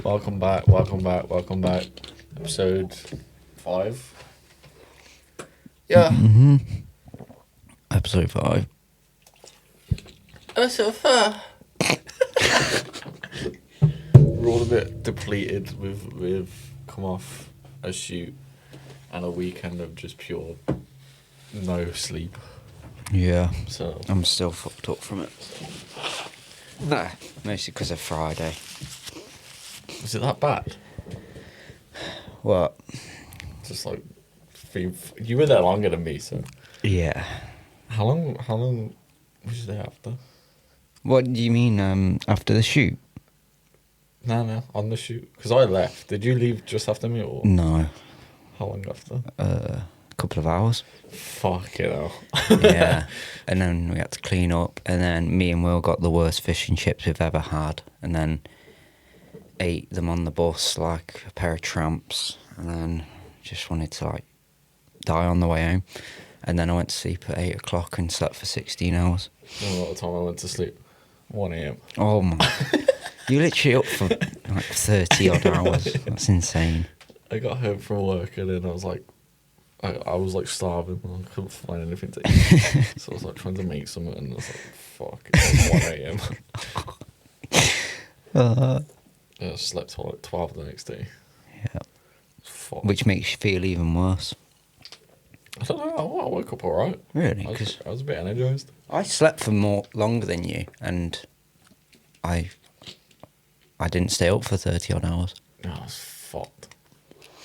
Welcome back, welcome back, welcome back. Episode 5. Yeah. Episode 5. Episode 5. We're all a bit depleted. We've come off a shoot and a weekend of just pure no sleep. Yeah, So I'm still fucked up from it. Nah, mostly because of Friday. is it that bad? What? Just like you were there longer than me, so Yeah. how long was you there after? What do you mean, after the shoot? No, on the shoot. Because I left. Did you leave just after me or No. how long after? A couple of hours. Fuck it hell. Yeah. And then we had to clean up, and then me and Will got the worst fish and chips we've ever had, and then ate them on the bus like a pair of tramps, and then just wanted to like die on the way home. And then I went to sleep at 8 o'clock and slept for 16 hours. You know what time I went to sleep? 1 a.m. Oh my. You literally up for like 30 odd hours. That's insane. I got home from work and then I was like, I was like starving and I couldn't find anything to eat. So I was like trying to make something and I was like, fuck, it's like 1 a.m. I slept till like 12 the next day. Yeah. Fuck. Which makes you feel even worse. I don't know, I woke up alright. Really? I Because was a bit energized. I slept for longer than you, and I didn't stay up for 30 odd hours. No, I was fucked.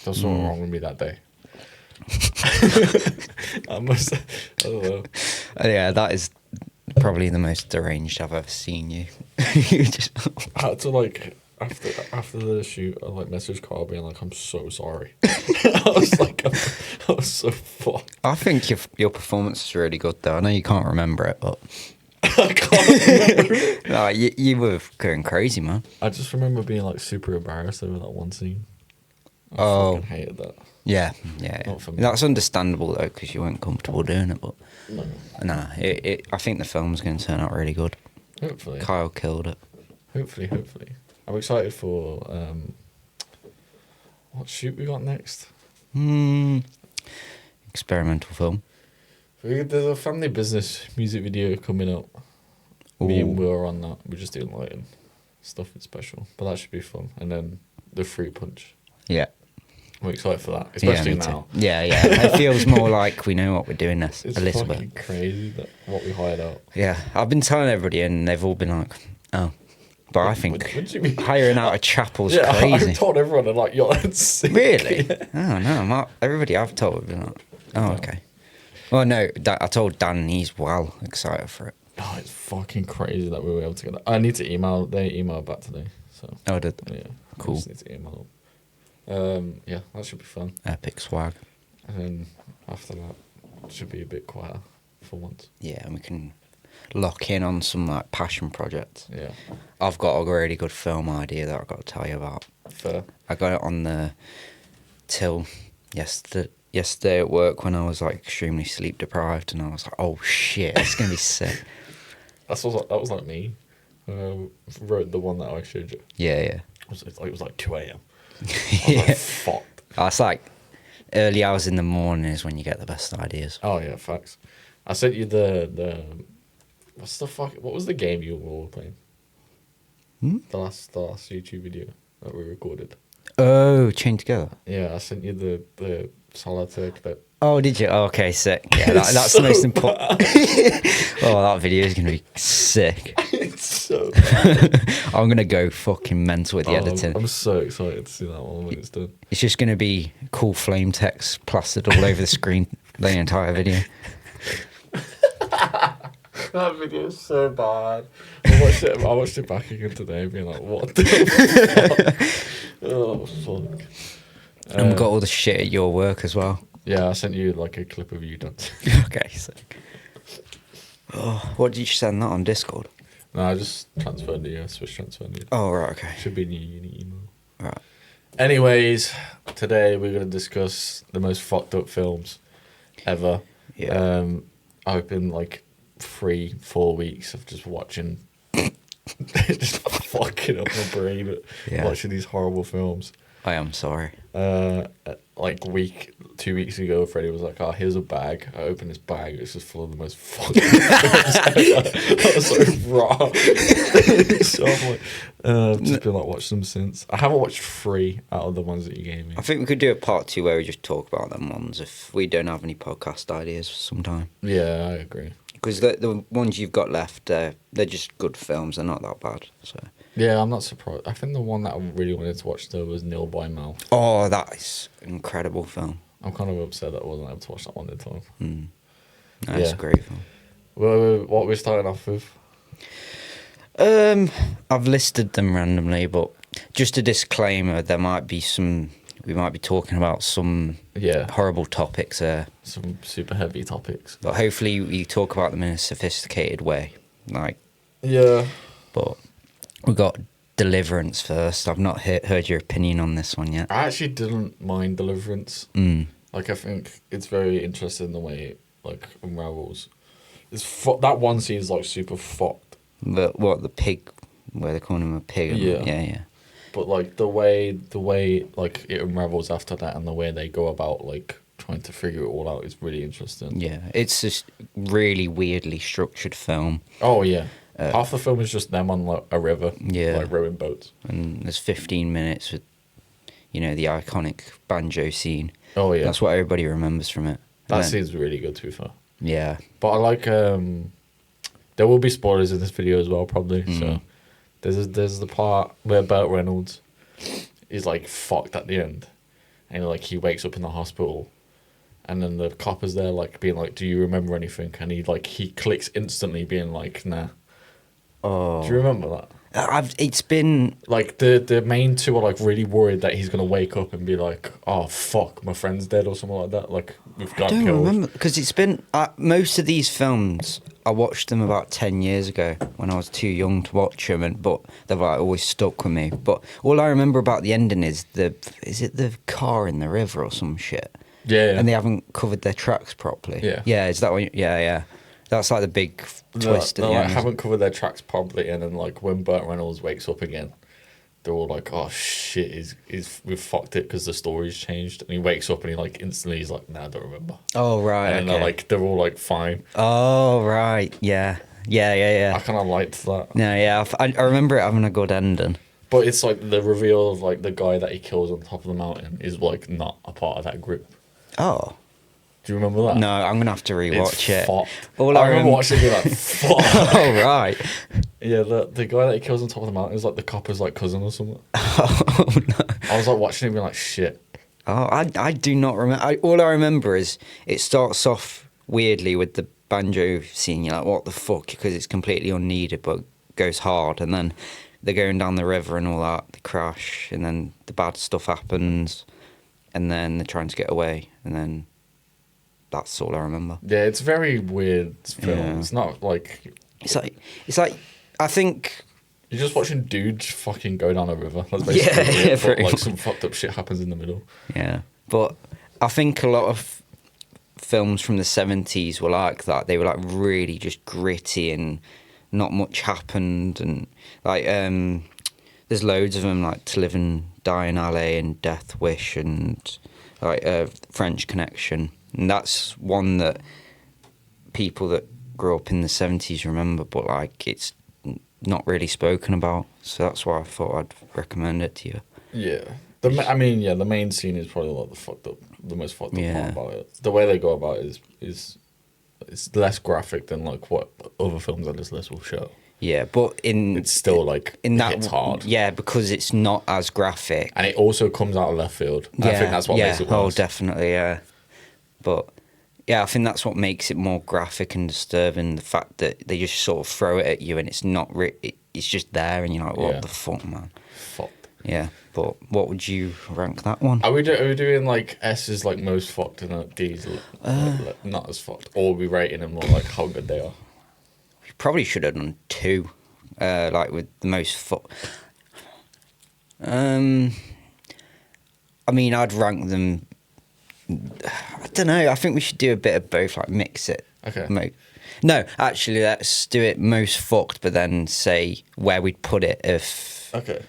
There was something wrong with me that day. I don't know. Yeah, that is probably the most deranged I've ever seen you. You just. I had to like after the shoot, I like messaged Carl being like, "I'm so sorry." I was so fucked. I think your performance is really good though. I know you can't remember it, but I can't remember it. no, you were going crazy, man. I just remember being like super embarrassed over that one scene. I Oh. fucking hated that. Yeah. Not for me. That's understandable though, because you weren't comfortable doing it. But No. nah, I think the film's going to turn out really good. Hopefully, Kyle killed it. hopefully. I'm excited for what shoot we got next. Experimental film. There's a family business music video coming up. Me and Ooh. Will are on that. We're just doing lighting stuff. It's special, but that should be fun. And then the fruit punch. Yeah. I'm excited for that, especially me too. now. Yeah. It feels more like we know what we're doing this It's a little fucking bit. crazy that what we hired out. Yeah, I've been telling everybody, and they've all been like, "Oh," but I think What do you mean? hiring out a chapel's Yeah, crazy. I've told everyone, they're like, "Yo, that's sick." Really? Oh no, everybody I've told have been like, "Oh, okay." Well, no, I told Dan, and he's well excited for it. Oh, it's fucking crazy that we were able to get that. I need to email. They emailed back today, so Oh, did yeah, Cool. I just need to email them. Yeah, that should be fun. epic swag. And then after that, it should be a bit quieter for once. Yeah, and we can lock in on some like passion projects. Yeah, I've got a really good film idea that I've got to tell you about. fair. I got it on the till yesterday at work when I was like extremely sleep deprived, and I was like, "Oh shit, it's gonna be sick." That was like me. Wrote the one that I showed you. Yeah. It was like 2 a.m. I was Yeah. like, fucked. It's like early hours in the morning is when you get the best ideas. Oh yeah, facts. I sent you the what's the fuck? What was the game you were all playing? The last YouTube video that we recorded. Oh, chained together. Yeah, I sent you the solitaire clip. Oh, did you? Oh, okay, sick. Yeah, that's so the most important. Oh, that video is gonna be sick. It's so. I'm gonna go fucking mental with the editing. I'm so excited to see that one when it's done. It's just gonna be cool flame text plastered all over the screen the entire video. That video is so bad. I watched it back again today, being like, "What the fuck?" Oh fuck. And we got all the shit at your work as well. Yeah, I sent you like a clip of you dancing. Okay, sick. Oh, what did you send that on Discord? No, I just transferred the Swiss transferred it. Oh, right, okay. Should be in your uni email. Right. Anyways, today we're going to discuss the most fucked up films ever. Yeah. I've been like 3-4 weeks of just watching just fucking up my brain Yeah. watching these horrible films. I am sorry. Like 2 weeks ago, Freddie was like, "Oh, here's a bag." I opened this bag. It's just full of the most fucking films ever. I was so raw. So I'm like, I've just been like watching them since. I haven't watched 3 out of the ones that you gave me. I think we could do a part 2 where we just talk about them ones if we don't have any podcast ideas sometime. Yeah, I agree. Because the ones you've got left, they're just good films. They're not that bad. So. Yeah, I'm not surprised. I think the one that I really wanted to watch though was Nil by Mouth. Oh, that is an incredible film. I'm kind of upset that I wasn't able to watch that one in time. That's Yeah. a great film. Well, what we're starting off with? I've listed them randomly, but just a disclaimer: we might be talking about some Yeah, horrible topics there, some super heavy topics. but hopefully we talk about them in a sophisticated way. Yeah. But we got Deliverance first. I've not heard your opinion on this one yet. I actually didn't mind Deliverance. Like, I think it's very interesting the way it, like, unravels. That one scene is, like, super fucked. But what, the pig, where they're calling him a pig? Yeah. Yeah. But, like, the way, like, it unravels after that and the way they go about, like, trying to figure it all out is really interesting. Yeah, it's just really weirdly structured film. Oh, yeah. Half the film is just them on, like, a river. Yeah. Like, rowing boats. And there's 15 minutes with, the iconic banjo scene. Oh, yeah. That's what everybody remembers from it. That And then- scene's really good, to be fair. Yeah. But I like, there will be spoilers in this video as well, probably. Mm. So there's the part where Burt Reynolds is like fucked at the end, and like he wakes up in the hospital, and then the cop is there like being like, "Do you remember anything?" And he clicks instantly, being like, "Nah." Oh. Do you remember that? It's been... Like the main two are like really worried that he's gonna wake up and be like, "Oh fuck, my friend's dead" or something like that. Like we've got I don't killed. remember, because it's been... most of these films, I watched them about 10 years ago when I was too young to watch them, but they've like, always stuck with me. But all I remember about the ending is is it the car in the river or some shit? Yeah. And they haven't covered their tracks properly. Yeah. Yeah, is that what... Yeah. That's like the big twist They at the like, end. haven't covered their tracks properly, and then like when Burt Reynolds wakes up again, they're all like, "Oh shit, we've fucked it because the story's changed." And he wakes up and he like instantly he's like, "Nah, I don't remember." Oh, right, And then they're all like fine. Oh, right, yeah. I kind of liked that, No, yeah, I remember it having a good ending. but it's like the reveal of like the guy that he kills on top of the mountain is like not a part of that group. Oh. Do you remember that? No, I'm going to have to rewatch it. Fucked. All I remember watching it and be like, "Fuck." Oh, right. Yeah, the guy that he kills on top of the mountain is like the copper's like cousin or something. Oh, no. I was like watching it and being like, "Shit." Oh, I do not remember. All I remember is it starts off weirdly with the banjo scene. You're like, what the fuck? Because it's completely unneeded, but goes hard. And then they're going down the river and all that. They crash, and then the bad stuff happens. And then they're trying to get away. And then that's all I remember. Yeah, it's very weird film. Yeah. It's not like It's like I think... you're just watching dudes fucking go down a river. That's Yeah, basically yeah, it, but pretty like much. some fucked up shit happens in the middle. Yeah, but I think a lot of films from the 70s were like that. They were like really just gritty and not much happened. And like, there's loads of them, like To Live and Die in LA and Death Wish and like French Connection. And that's one that people that grew up in the 70s remember, but like it's not really spoken about. So that's why I thought I'd recommend it to you. Yeah. The main scene is probably like the most fucked up Yeah. part about it. The way they go about it is it's less graphic than like what other films on this list will show. Yeah, but It's still like in that hits hard. Yeah, because it's not as graphic. And it also comes out of left field. And I think that's what makes it worse. Oh, definitely, yeah. But yeah, I think that's what makes it more graphic and disturbing. The fact that they just sort of throw it at you and it's not it's just there, and you're like, what Yeah. the fuck, man? Fucked. Yeah, but what would you rank that one? Are we doing like S is like most fucked and like D's like, not as fucked? Or are we rating them more like how good they are? We probably should have done 2, like with the most I mean, I'd rank them. I don't know. I think we should do a bit of both, like mix it. Okay. No, actually, let's do it most fucked, but then say where we'd put it Okay.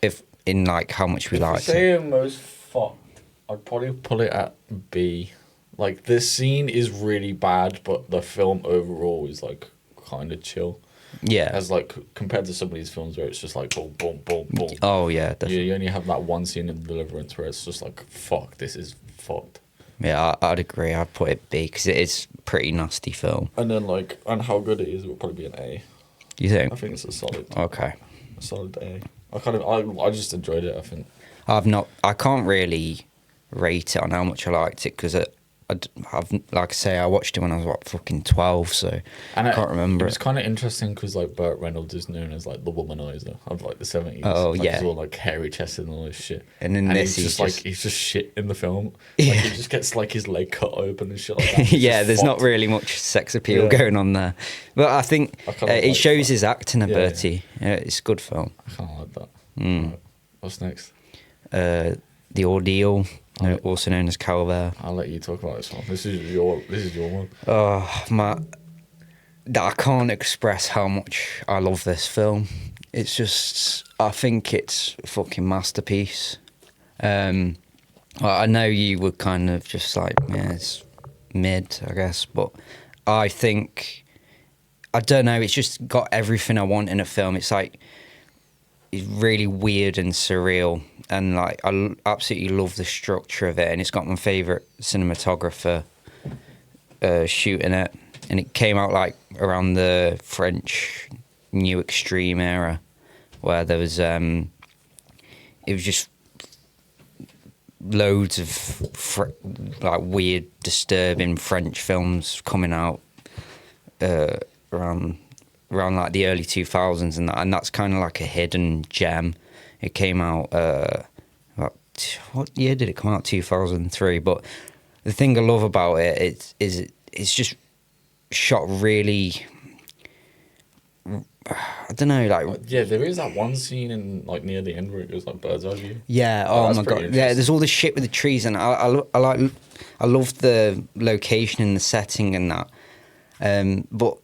if in like how much we If I liked it. say most fucked, I'd probably put it at B. Like, this scene is really bad, but the film overall is, like, kind of chill. Yeah. As, like, compared to some of these films where it's just like, boom, boom, boom, boom. Oh yeah, definitely. You only have that one scene in Deliverance where it's just like, fuck, this is fucked. Yeah, I'd agree. I'd put it B because it is a pretty nasty film. And then, like, and how good it is, it would probably be an A. You think? I think it's a solid Okay. A. I just enjoyed it, I think. I can't really rate it on how much I liked it because I've like I say, I watched it when I was what fucking 12, so And I can't remember. It's kind of interesting because like Burt Reynolds is known as like the womanizer of like the 70s. Oh, like, yeah. he's all like hairy chested and all this shit. And in this, he's just like he's just shit in the film. Like, Yeah. he just gets like his leg cut open and shit like that. He's yeah, just there's not fucked. really much sex appeal Yeah. going on there, but I think I kinda it like shows that. his acting Yeah, ability. Yeah, it's a good film. I kind of like that. Mm. Right. What's next? The Ordeal, Oh. also known as Calvert. I'll let you talk about this one. This is your one. Oh my! I can't express how much I love this film. It's just, I think it's a fucking masterpiece. Well, I know you were kind of just like, yeah, it's mid, I guess, but I think, I don't know, it's just got everything I want in a film. It's like, it's really weird and surreal, and like I absolutely love the structure of it, and it's got my favourite cinematographer shooting it, and it came out like around the French New Extreme era, where there was it was just loads of like weird, disturbing French films coming out around like the early 2000s and that's kind of like a hidden gem. It came out what year did it come out? 2003. But the thing I love about it is it's just shot really, I don't know, like Yeah, there is that one scene in like near the end where it goes like bird's eye view. yeah. Oh, Oh, that's my pretty god. Yeah, there's all this shit with the trees, and I love the location and the setting and that. But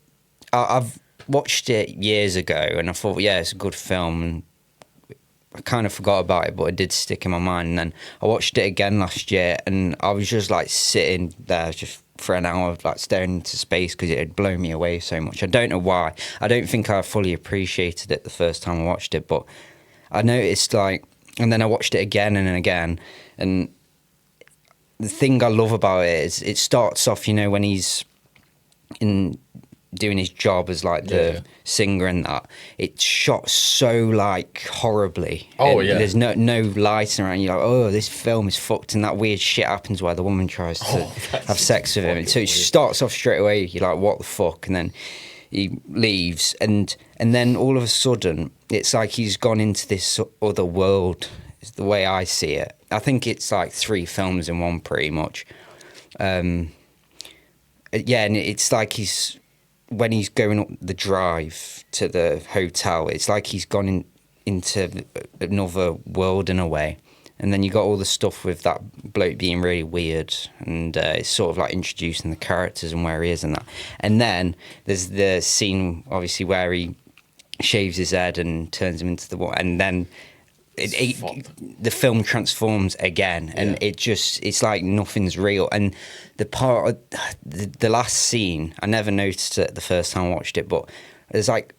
I've watched it years ago, and I thought, yeah, it's a good film, and I kind of forgot about it, but it did stick in my mind. And then I watched it again last year, and I was just like sitting there just for an hour, like staring into space because it had blown me away so much. I don't know why. I don't think I fully appreciated it the first time I watched it, but I noticed like, and then I watched it again and again, and the thing I love about it is it starts off, you know, when he's in doing his job as like the Yeah. singer and that, it's shot so like horribly. Oh, And yeah. there's no lighting around. You're like, oh, this film is fucked, and that weird shit happens where the woman tries to that's have sex with him. fucking So it weird. starts off straight away. You're like, what the fuck? And then he leaves, and then all of a sudden, it's like he's gone into this other world. Is the way I see it. I think it's like 3 films in one, pretty much. Yeah, and it's like when he's going up the drive to the hotel, it's like he's gone into another world in a way. And then you got all the stuff with that bloke being really weird, and it's sort of like introducing the characters and where he is and that. And then there's the scene, obviously, where he shaves his head and turns him into the water, and then the film transforms again, and Yeah. it's like nothing's real. And the last scene, I never noticed it the first time I watched it, but there's like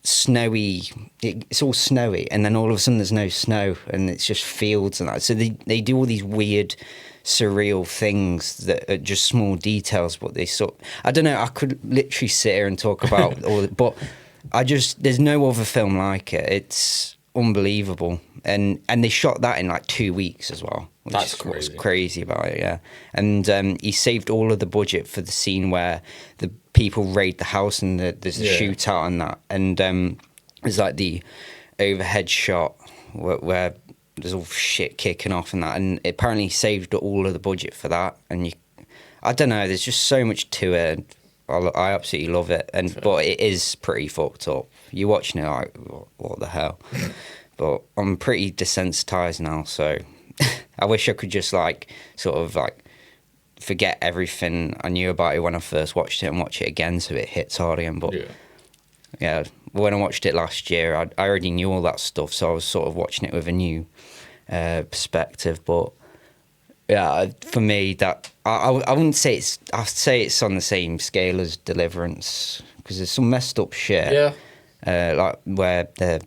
snowy, it's all snowy, and then all of a sudden there's no snow, and it's just fields and that. So they do all these weird, surreal things that are just small details, but I don't know, I could literally sit here and talk about all but there's no other film like it. It's unbelievable, and they shot that in like 2 weeks as well, which That's is what's crazy. crazy about it. Yeah. And he saved all of the budget for the scene where the people raid the house and there's the Yeah. shootout and that, and there's like the overhead shot where there's all shit kicking off and that, and it apparently saved all of the budget for that. And I don't know, there's just so much to it. I absolutely love it, but it is pretty fucked up. You're watching it like, what the hell? But I'm pretty desensitized now, so I wish I could just like sort of like forget everything I knew about it when I first watched it and watch it again, so it hits hard again. But yeah, when I watched it last year, I already knew all that stuff, so I was sort of watching it with a new perspective. But yeah, for me, that I wouldn't say it's. I'd say it's on the same scale as Deliverance, because there's some messed up shit. Yeah. Like where they're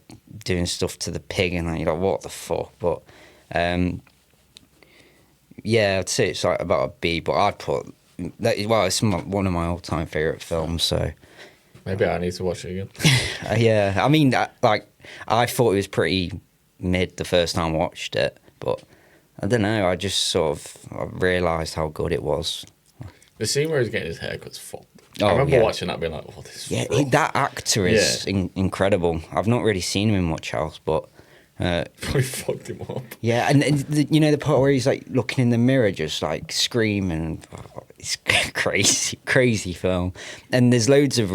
doing stuff to the pig and you're like, what the fuck? But yeah, I'd say it's like about a B, but I'd put that. Well, it's one of my all-time favorite films. So Maybe I need to watch it again. yeah, I mean, I thought it was pretty mid the first time I watched it, but I don't know. I just sort of realised how good it was. The scene where he's getting his haircut's fucked. Oh, I remember yeah. watching that being like, oh, this is Yeah, rough. that actor is incredible. I've not really seen him in much else, but Probably fucked him up. yeah, and you know the part where he's like looking in the mirror, just like screaming. Oh, it's crazy film. And there's loads of,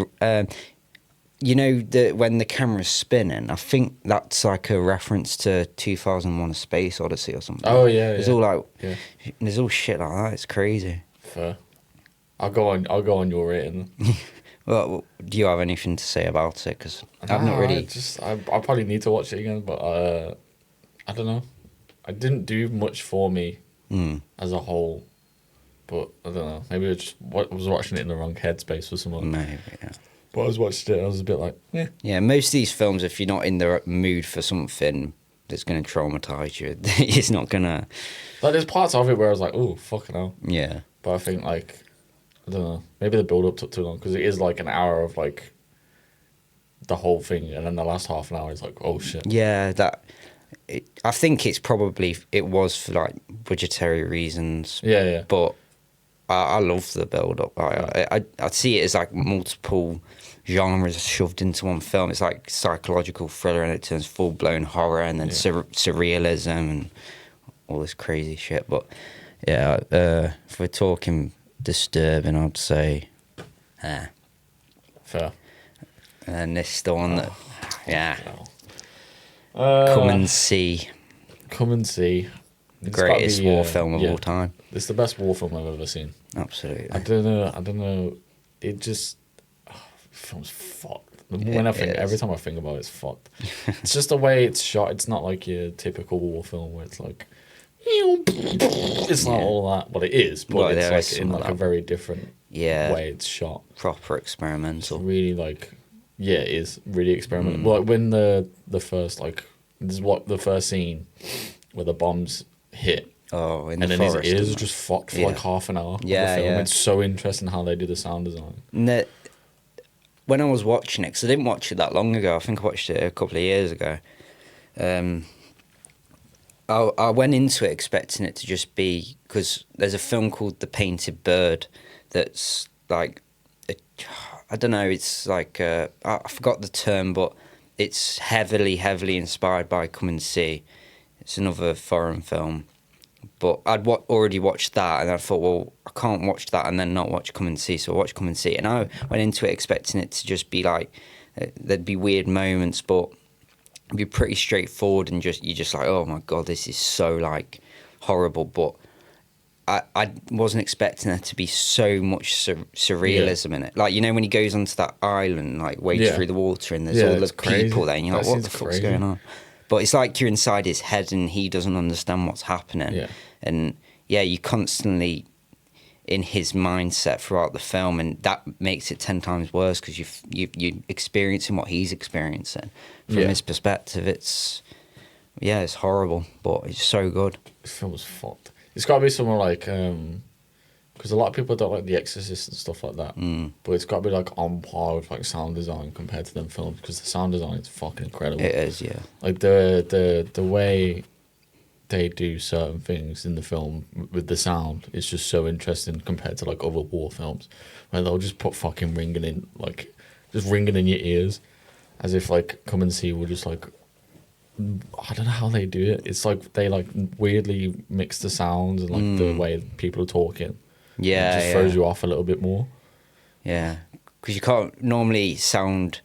you know, when the camera's spinning. I think that's like a reference to 2001: A Space Odyssey or something. Oh yeah, There's yeah. all like, Yeah. there's all shit like that. It's crazy. Fair. I'll go on your rating. Well, do you have anything to say about it? Because I've not really. I probably need to watch it again, but I don't know. It didn't do much for me as a whole. But I don't know. Maybe I was watching it in the wrong headspace for someone. Maybe, yeah. But I was watching it, I was a bit like, yeah. Yeah, most of these films, if you're not in the mood for something that's going to traumatise you, it's not going to. Like there's parts of it where I was like, oh, fucking hell. Yeah. But I think like, I don't know. Maybe the build up took too long because it is like an hour of like the whole thing, and then the last half an hour is like, oh shit. Yeah, I think it was for like budgetary reasons. Yeah, yeah. But I love the build up. I see it as like multiple genres shoved into one film. It's like psychological thriller, and it turns full blown horror, and then surrealism and all this crazy shit. But yeah, if we're talking disturbing, I'd say, Fair. and this is the one that, yeah, Well. come and see Come and see. the greatest war film of all time. It's the best war film I've ever seen. Absolutely. I don't know. It just film's fucked. Every time I think about it, it's fucked. It's just the way it's shot. It's not like your typical war film where it's like, it's not all that. Well, it is, but Well, it's there is like in some of like a that. very different way it's shot. Proper experimental. Really like, yeah, it is really experimental. Well, like when the first like this is what the first scene where the bombs hit. Oh, in And the then forest. his ears are and just fucked for Yeah. like half an hour. Yeah, of the film. yeah. It's so interesting how they do the sound design. that. When I was watching it, because I didn't watch it that long ago, I think I watched it a couple of years ago. I went into it expecting it to just be, because there's a film called The Painted Bird that's like, I don't know, it's like, I forgot the term, but it's heavily inspired by Come and See. It's another foreign film. But I'd already watched that, and I thought, well, I can't watch that and then not watch Come and See, so I watched Come and See. And I went into it expecting it to just be like, there'd be weird moments, but it'd be pretty straightforward, and you're just like, oh my God, this is so like horrible. But I wasn't expecting there to be so much surrealism in it. Like, you know, when he goes onto that island, like wades through the water, and there's all the people there, and you're like, what the fuck's going on? But it's like you're inside his head and he doesn't understand what's happening. Yeah. And yeah, you're constantly in his mindset throughout the film, and that makes it 10 times worse because you're experiencing what he's experiencing from his perspective. It's horrible, but it's so good. This film was fucked. It's got to be somewhere like, because a lot of people don't like The Exorcist and stuff like that. But it's got to be like on par with like sound design compared to them films, because the sound design is fucking incredible. It is, yeah. Like the way they do certain things in the film with the sound is just so interesting compared to like other war films, where they'll just put fucking ringing in your ears, as if like Come and See will just like, I don't know how they do it. It's like they like weirdly mix the sounds and like the way people are talking. Yeah, it just throws you off a little bit more. Yeah, because you can't normally sound,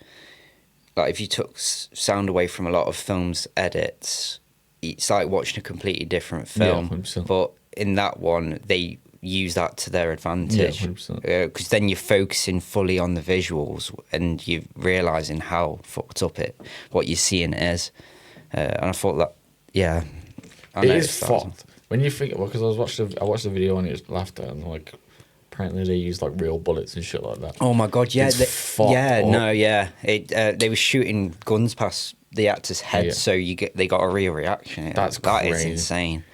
like if you took sound away from a lot of films' edits, it's like watching a completely different film. Yeah, 100%. But in that one, they use that to their advantage. Yeah, 100%. Because then you're focusing fully on the visuals and you're realizing how fucked up what you're seeing is. And I thought that, yeah, I It noticed is that. fucked when you think. Well, because I watched the video and it was laughter and like apparently they use like real bullets and shit like that. Oh my god, yeah, It's fucked yeah, up. no, yeah. They were shooting guns past the actor's head, Yeah. so they got a real reaction. That's that is crazy. insane.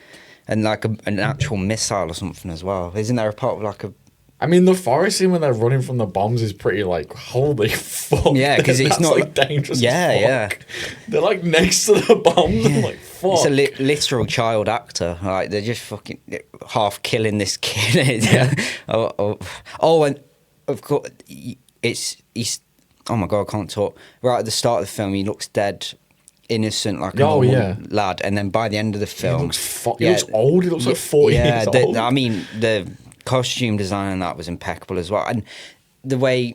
And like an actual missile or something as well. Isn't there a part of like a? I mean, the forest scene when they're running from the bombs is pretty like holy fuck. Yeah, 'cause it's That's, not- like dangerous. Yeah, as yeah. fuck. They're like next to the bombs. I'm like fuck. It's a literal child actor. Like they're just fucking half killing this kid. Yeah. And of course he's. Oh my god, I can't talk. Right at the start of the film, he looks dead, innocent, like a Oh, normal yeah. lad, and then by the end of the film, He looks old. He looks like 40 years old. I mean, the costume design on that was impeccable as well, and the way.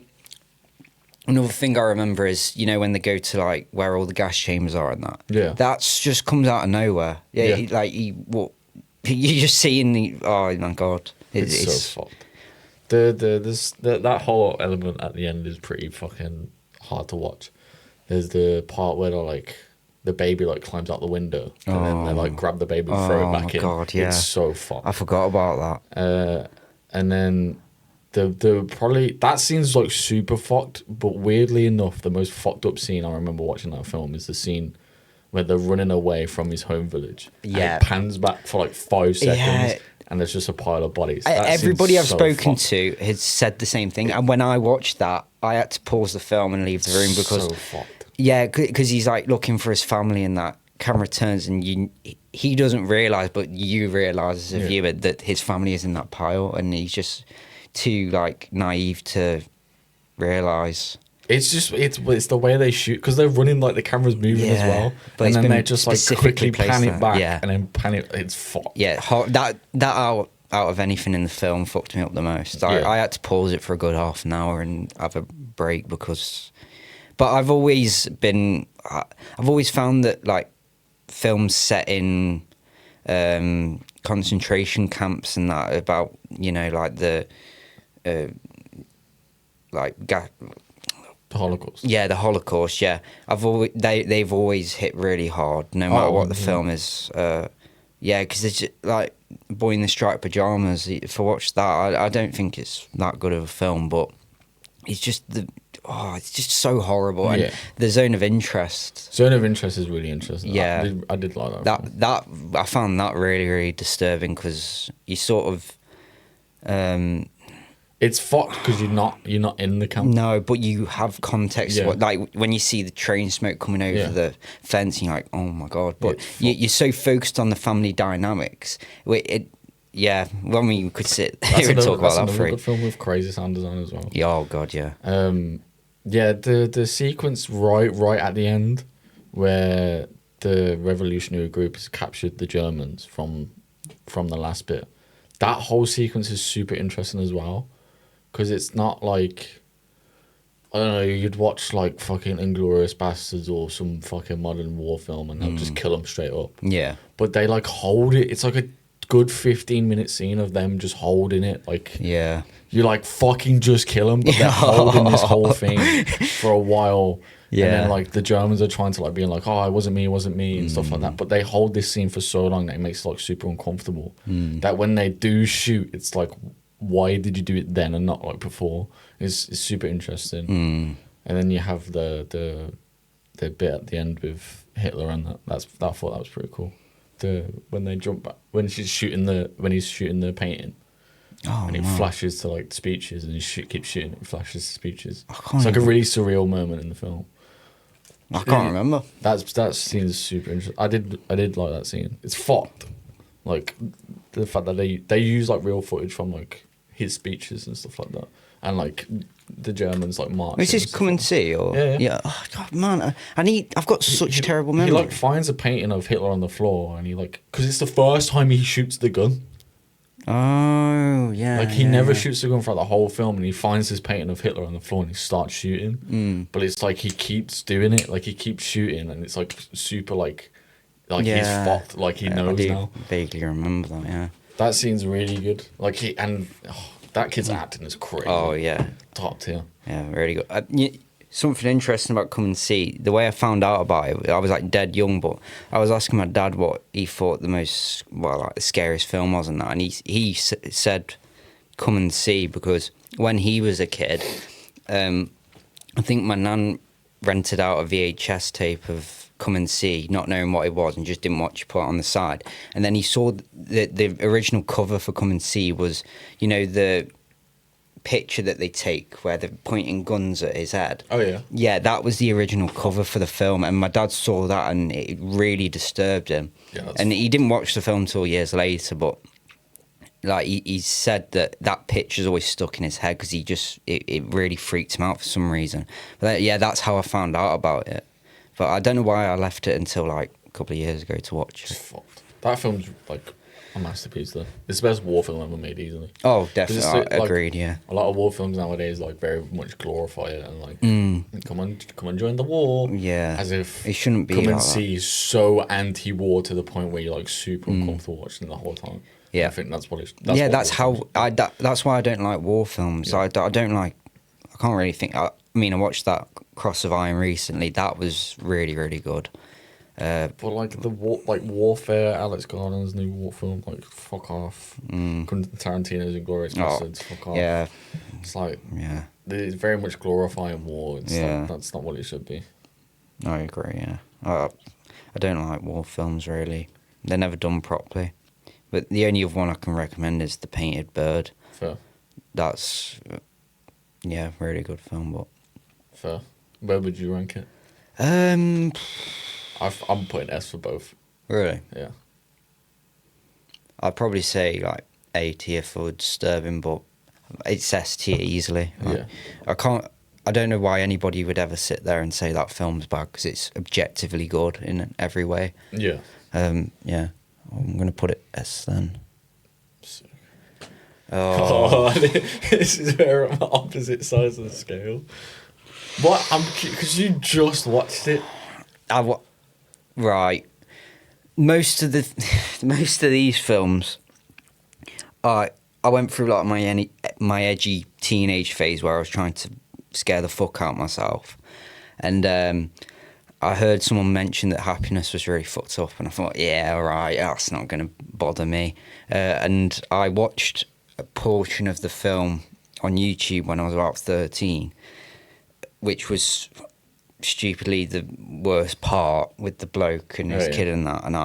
Another thing I remember is, you know, when they go to like where all the gas chambers are and that. Yeah. That's just comes out of nowhere. Yeah. You're just seeing the. Oh my god. It's so fucked. That whole element at the end is pretty fucking hard to watch. There's the part where they're like the baby like climbs out the window and then they like grab the baby and throw it back in. God, yeah. It's so fucked. I forgot about that. And then the probably that scene's like super fucked, but weirdly enough, the most fucked up scene I remember watching that film is the scene where they're running away from his home village. Yeah. And it pans back for like 5 seconds. Yeah. And there's just a pile of bodies. That Everybody scene's I've so spoken fucked. to has said the same thing, and when I watched that, I had to pause the film and leave the room because so fucked. yeah, because he's like looking for his family, and that camera turns, and he doesn't realize, but you realize as a Yeah. viewer that his family is in that pile, and he's just too like naive to realize. It's just it's the way they shoot because they're running like the camera's moving as Yeah, well, but and it's then been they just like specifically quickly placed pan it there. back Yeah. and then pan it. It's fucked. Yeah, that out of anything in the film fucked me up the most. Yeah. I had to pause it for a good half an hour and have a break because. But I've always found that like films set in concentration camps and that about, you know, like the The Holocaust. yeah, the Holocaust. Yeah, they've always hit really hard, no matter what the yeah. film is. Yeah, because it's just, like Boy in the Striped Pajamas. If I watch that, I don't think it's that good of a film, but it's just it's just so horrible. And Yeah. the Zone of Interest. Zone of Interest is really interesting. Yeah. I did like that. film. That I found that really really disturbing because you sort of. It's fucked because you're not in the camp. No, but you have context. Yeah. Like when you see the train smoke coming over Yeah. the fence, and you're like, "Oh my god!" But It's you're so focused on the family dynamics. Yeah. Well, I mean, we could sit That's here and talk about that another for. good film with crazy sound design as well. Yeah, oh god, yeah. Yeah, the sequence right at the end where the revolutionary group has captured the Germans from the last bit. That whole sequence is super interesting as well, because it's not like, I don't know, you'd watch like fucking Inglourious Bastards or some fucking modern war film and they'll just kill them straight up. Yeah. But they like hold it. It's like a good 15-minute scene of them just holding it. Like Yeah. you like fucking just kill them, but they're holding this whole thing for a while. Yeah. And then like the Germans are trying to like being like, oh, it wasn't me, and stuff like that. But they hold this scene for so long that it makes it like super uncomfortable. That when they do shoot, it's like, why did you do it then and not like before? It's super interesting. And then you have the bit at the end with Hitler and that. I thought that was pretty cool. When they jump back, when he's shooting the painting. Oh, And it wow. flashes to like speeches, and he keeps shooting. It flashes to speeches. can't It's like a even- really surreal moment in the film. I can't remember. That scene is super interesting. I did like that scene. It's fucked. Like the fact that they use like real footage from like his speeches and stuff like that, and like the Germans like marching. Is this and stuff come and like see or Yeah. Oh god, man, I've got such He- terrible He memory. like finds a painting of Hitler on the floor, and he like, because it's the first time he shoots the gun. Oh yeah. Like he yeah, never yeah. shoots the gun throughout the whole film, and he finds this painting of Hitler on the floor and he starts shooting. But it's like he keeps doing it, like he keeps shooting, and it's like super like he's Yeah. fucked, like he I knows do now. vaguely remember that. Yeah. That scene's really good. Like that kid's acting is crazy. Oh yeah, Top tier. yeah, really good. Something interesting about Come and See. The way I found out about it, I was like dead young, but I was asking my dad what he thought the scariest film was, and that, and said Come and See, because when he was a kid, I think my nan rented out a VHS tape of Come and See, not knowing what it was, and just didn't watch it, put it on the side. And then he saw the original cover for Come and See was, the picture that they take where they're pointing guns at his head. Oh yeah. Yeah, that was the original cover for the film, and my dad saw that, and it really disturbed him. Yeah, and he didn't watch the film till years later, but like he said that picture's always stuck in his head because it really freaked him out for some reason. But yeah, that's how I found out about it. But I don't know why I left it until like a couple of years ago to watch It's it. fucked. That film's like a masterpiece though. It's the best war film ever made easily. Oh, definitely. It's, like, Agreed, yeah. A lot of war films nowadays like very much glorify it and like come on join the war. Yeah. As if It shouldn't be Come like and that. See is so anti-war to the point where you're like super uncomfortable watching the whole time. Yeah. I think that's what it's. That's how that's why I don't like war films. Yeah. I don't like. I can't really think. I mean, I watched that Cross of Iron recently. That was really, really good. But like the war, like Warfare, Alex Garland's new war film, like fuck off. Quentin Tarantino's Inglourious Basterds, fuck off. Yeah, It's like yeah, it's very much glorifying war. It's Yeah. like, that's not what it should be. I agree. Yeah, I don't like war films really. They're never done properly. But the only other one I can recommend is The Painted Bird. Fair, That's really good film. But fair. Where would you rank it? um, I'm putting S for both. really, Yeah. I'd probably say like A tier for Disturbing, but it's S tier easily. Like, Yeah. I don't know why anybody would ever sit there and say that film's bad because it's objectively good in every way. Yeah. Yeah, I'm gonna put it S then. Sick. Oh, This is where I'm on opposite sides of the scale. What? Because you just watched it. Right. Most of these films, I went through like my edgy teenage phase where I was trying to scare the fuck out of myself, and I heard someone mention that Happiness was really fucked up, and I thought, yeah, all right, that's not going to bother me. And I watched a portion of the film on YouTube when I was about 13, which was stupidly the worst part with the bloke and his kid and that, and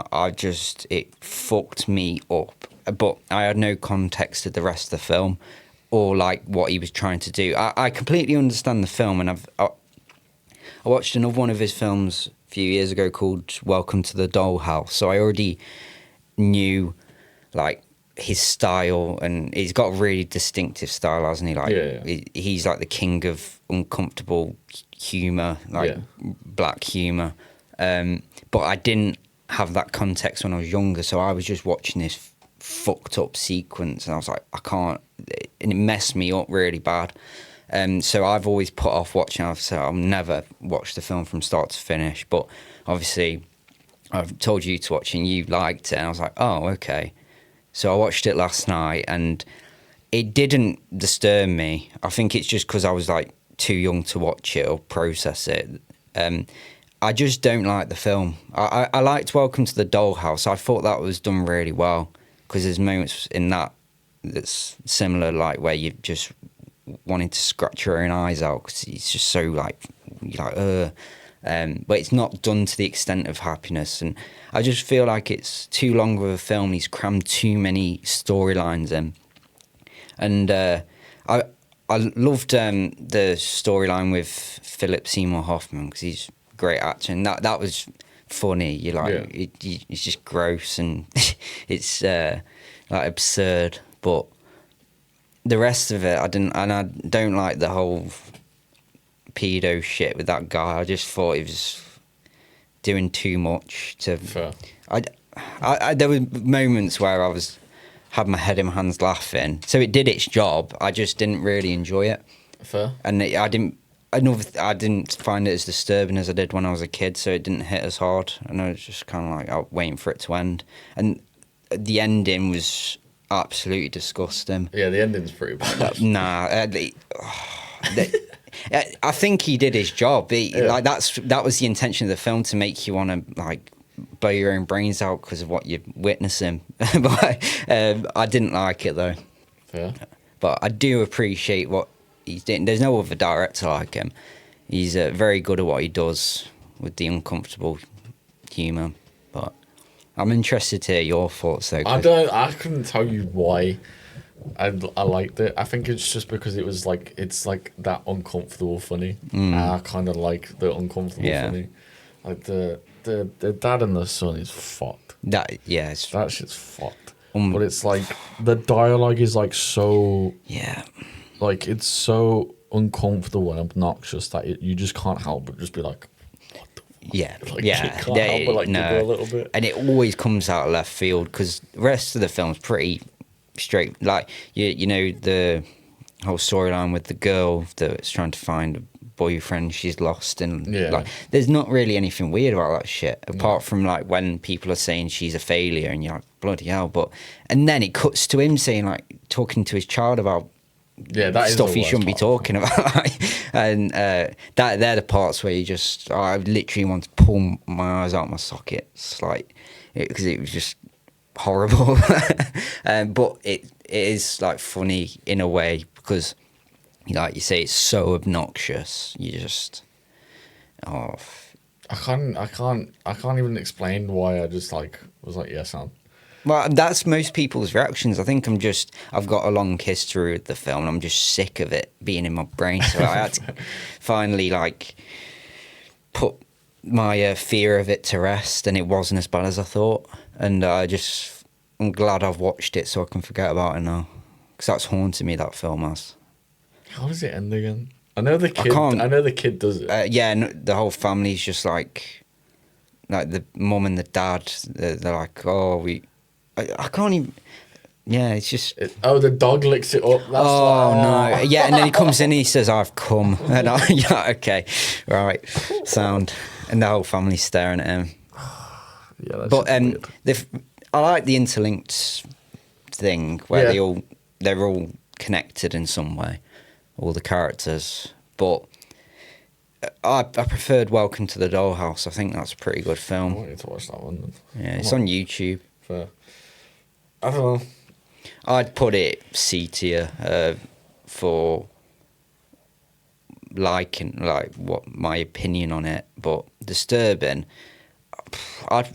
it fucked me up. But I had no context to the rest of the film or like what he was trying to do. I completely understand the film, and I watched another one of his films a few years ago called Welcome to the Dollhouse, so I already knew like his style, and he's got a really distinctive style, hasn't he? Like he's like the king of uncomfortable humour, like black humour. But I didn't have that context when I was younger, so I was just watching this fucked up sequence, and I was like, I can't, and it messed me up really bad. So I've always put off watching. I'll never watch the film from start to finish. But obviously, I've told you to watch it and you liked it, and I was like, oh, okay. So I watched it last night, and it didn't disturb me. I think it's just because I was like too young to watch it or process it. I just don't like the film. I liked Welcome to the Dollhouse. I thought that was done really well, because there's moments in that's similar, like where you just wanting to scratch your own eyes out because it's just so like but it's not done to the extent of Happiness, and I just feel like it's too long of a film. He's crammed too many storylines in, and I loved the storyline with Philip Seymour Hoffman because he's a great actor, and that was funny. You like it's just gross and it's like absurd, but the rest of it I don't like the whole pedo shit with that guy. I just thought he was doing too much to. Fair. I there were moments where I had my head in my hands laughing, so it did its job. I just didn't really enjoy it. Fair. And I didn't find it as disturbing as I did when I was a kid, so it didn't hit as hard. And I was just kind of like waiting for it to end. And the ending was absolutely disgusting. Yeah, the ending's pretty bad. Nah, I think he did his job. Like that was the intention of the film, to make you want to like blow your own brains out because of what you're witnessing. But I didn't like it though. Yeah. But I do appreciate what he's doing. There's no other director like him. He's very good at what he does with the uncomfortable humour. But I'm interested to hear your thoughts though. I couldn't tell you why I liked it. I think it's just because it's like that uncomfortable funny. I kind of like the uncomfortable funny. Like the dad and the son is fucked. That shit's fucked. But it's like the dialogue is like so like it's so uncomfortable and obnoxious that you just can't help but just be like, what the fuck? Yeah, like, you can't help but like giggle a little bit. And it always comes out of left field because the rest of the film's pretty straight. Like you know the whole storyline with the girl that's trying to find a boyfriend she's lost, and like there's not really anything weird about that shit apart from like when people are saying she's a failure and you're like, bloody hell. And then it cuts to him saying, like, talking to his child about that stuff he shouldn't be talking about. And that they're the parts where I literally want to pull my eyes out my sockets, like, because it was just horrible. But it is like funny in a way because, like you say, it's so obnoxious. You just I can't even explain why. I just like was like, yeah, Sam. Well, that's most people's reactions. I think I've got a long history with the film and I'm just sick of it being in my brain. So I had to finally like put my fear of it to rest, and it wasn't as bad as I thought. And I'm glad I've watched it so I can forget about it now, because that's haunted me, that film has. How does it end again? I know the kid does it. Yeah, and the whole family's just like the mum and the dad. They're like, oh, I can't even. Yeah, it's just. The dog licks it up. That's no! Yeah, and then he comes in and he says, "I've come," and okay, right, sound, and the whole family's staring at him. Yeah, that's I like the interlinked thing where they're all connected in some way, all the characters. But I preferred Welcome to the Dollhouse. I think that's a pretty good film. I want you to watch that one then. Yeah, it's on YouTube. Fair. I don't know. I'd put it C tier for liking, like, what my opinion on it, but disturbing. I'd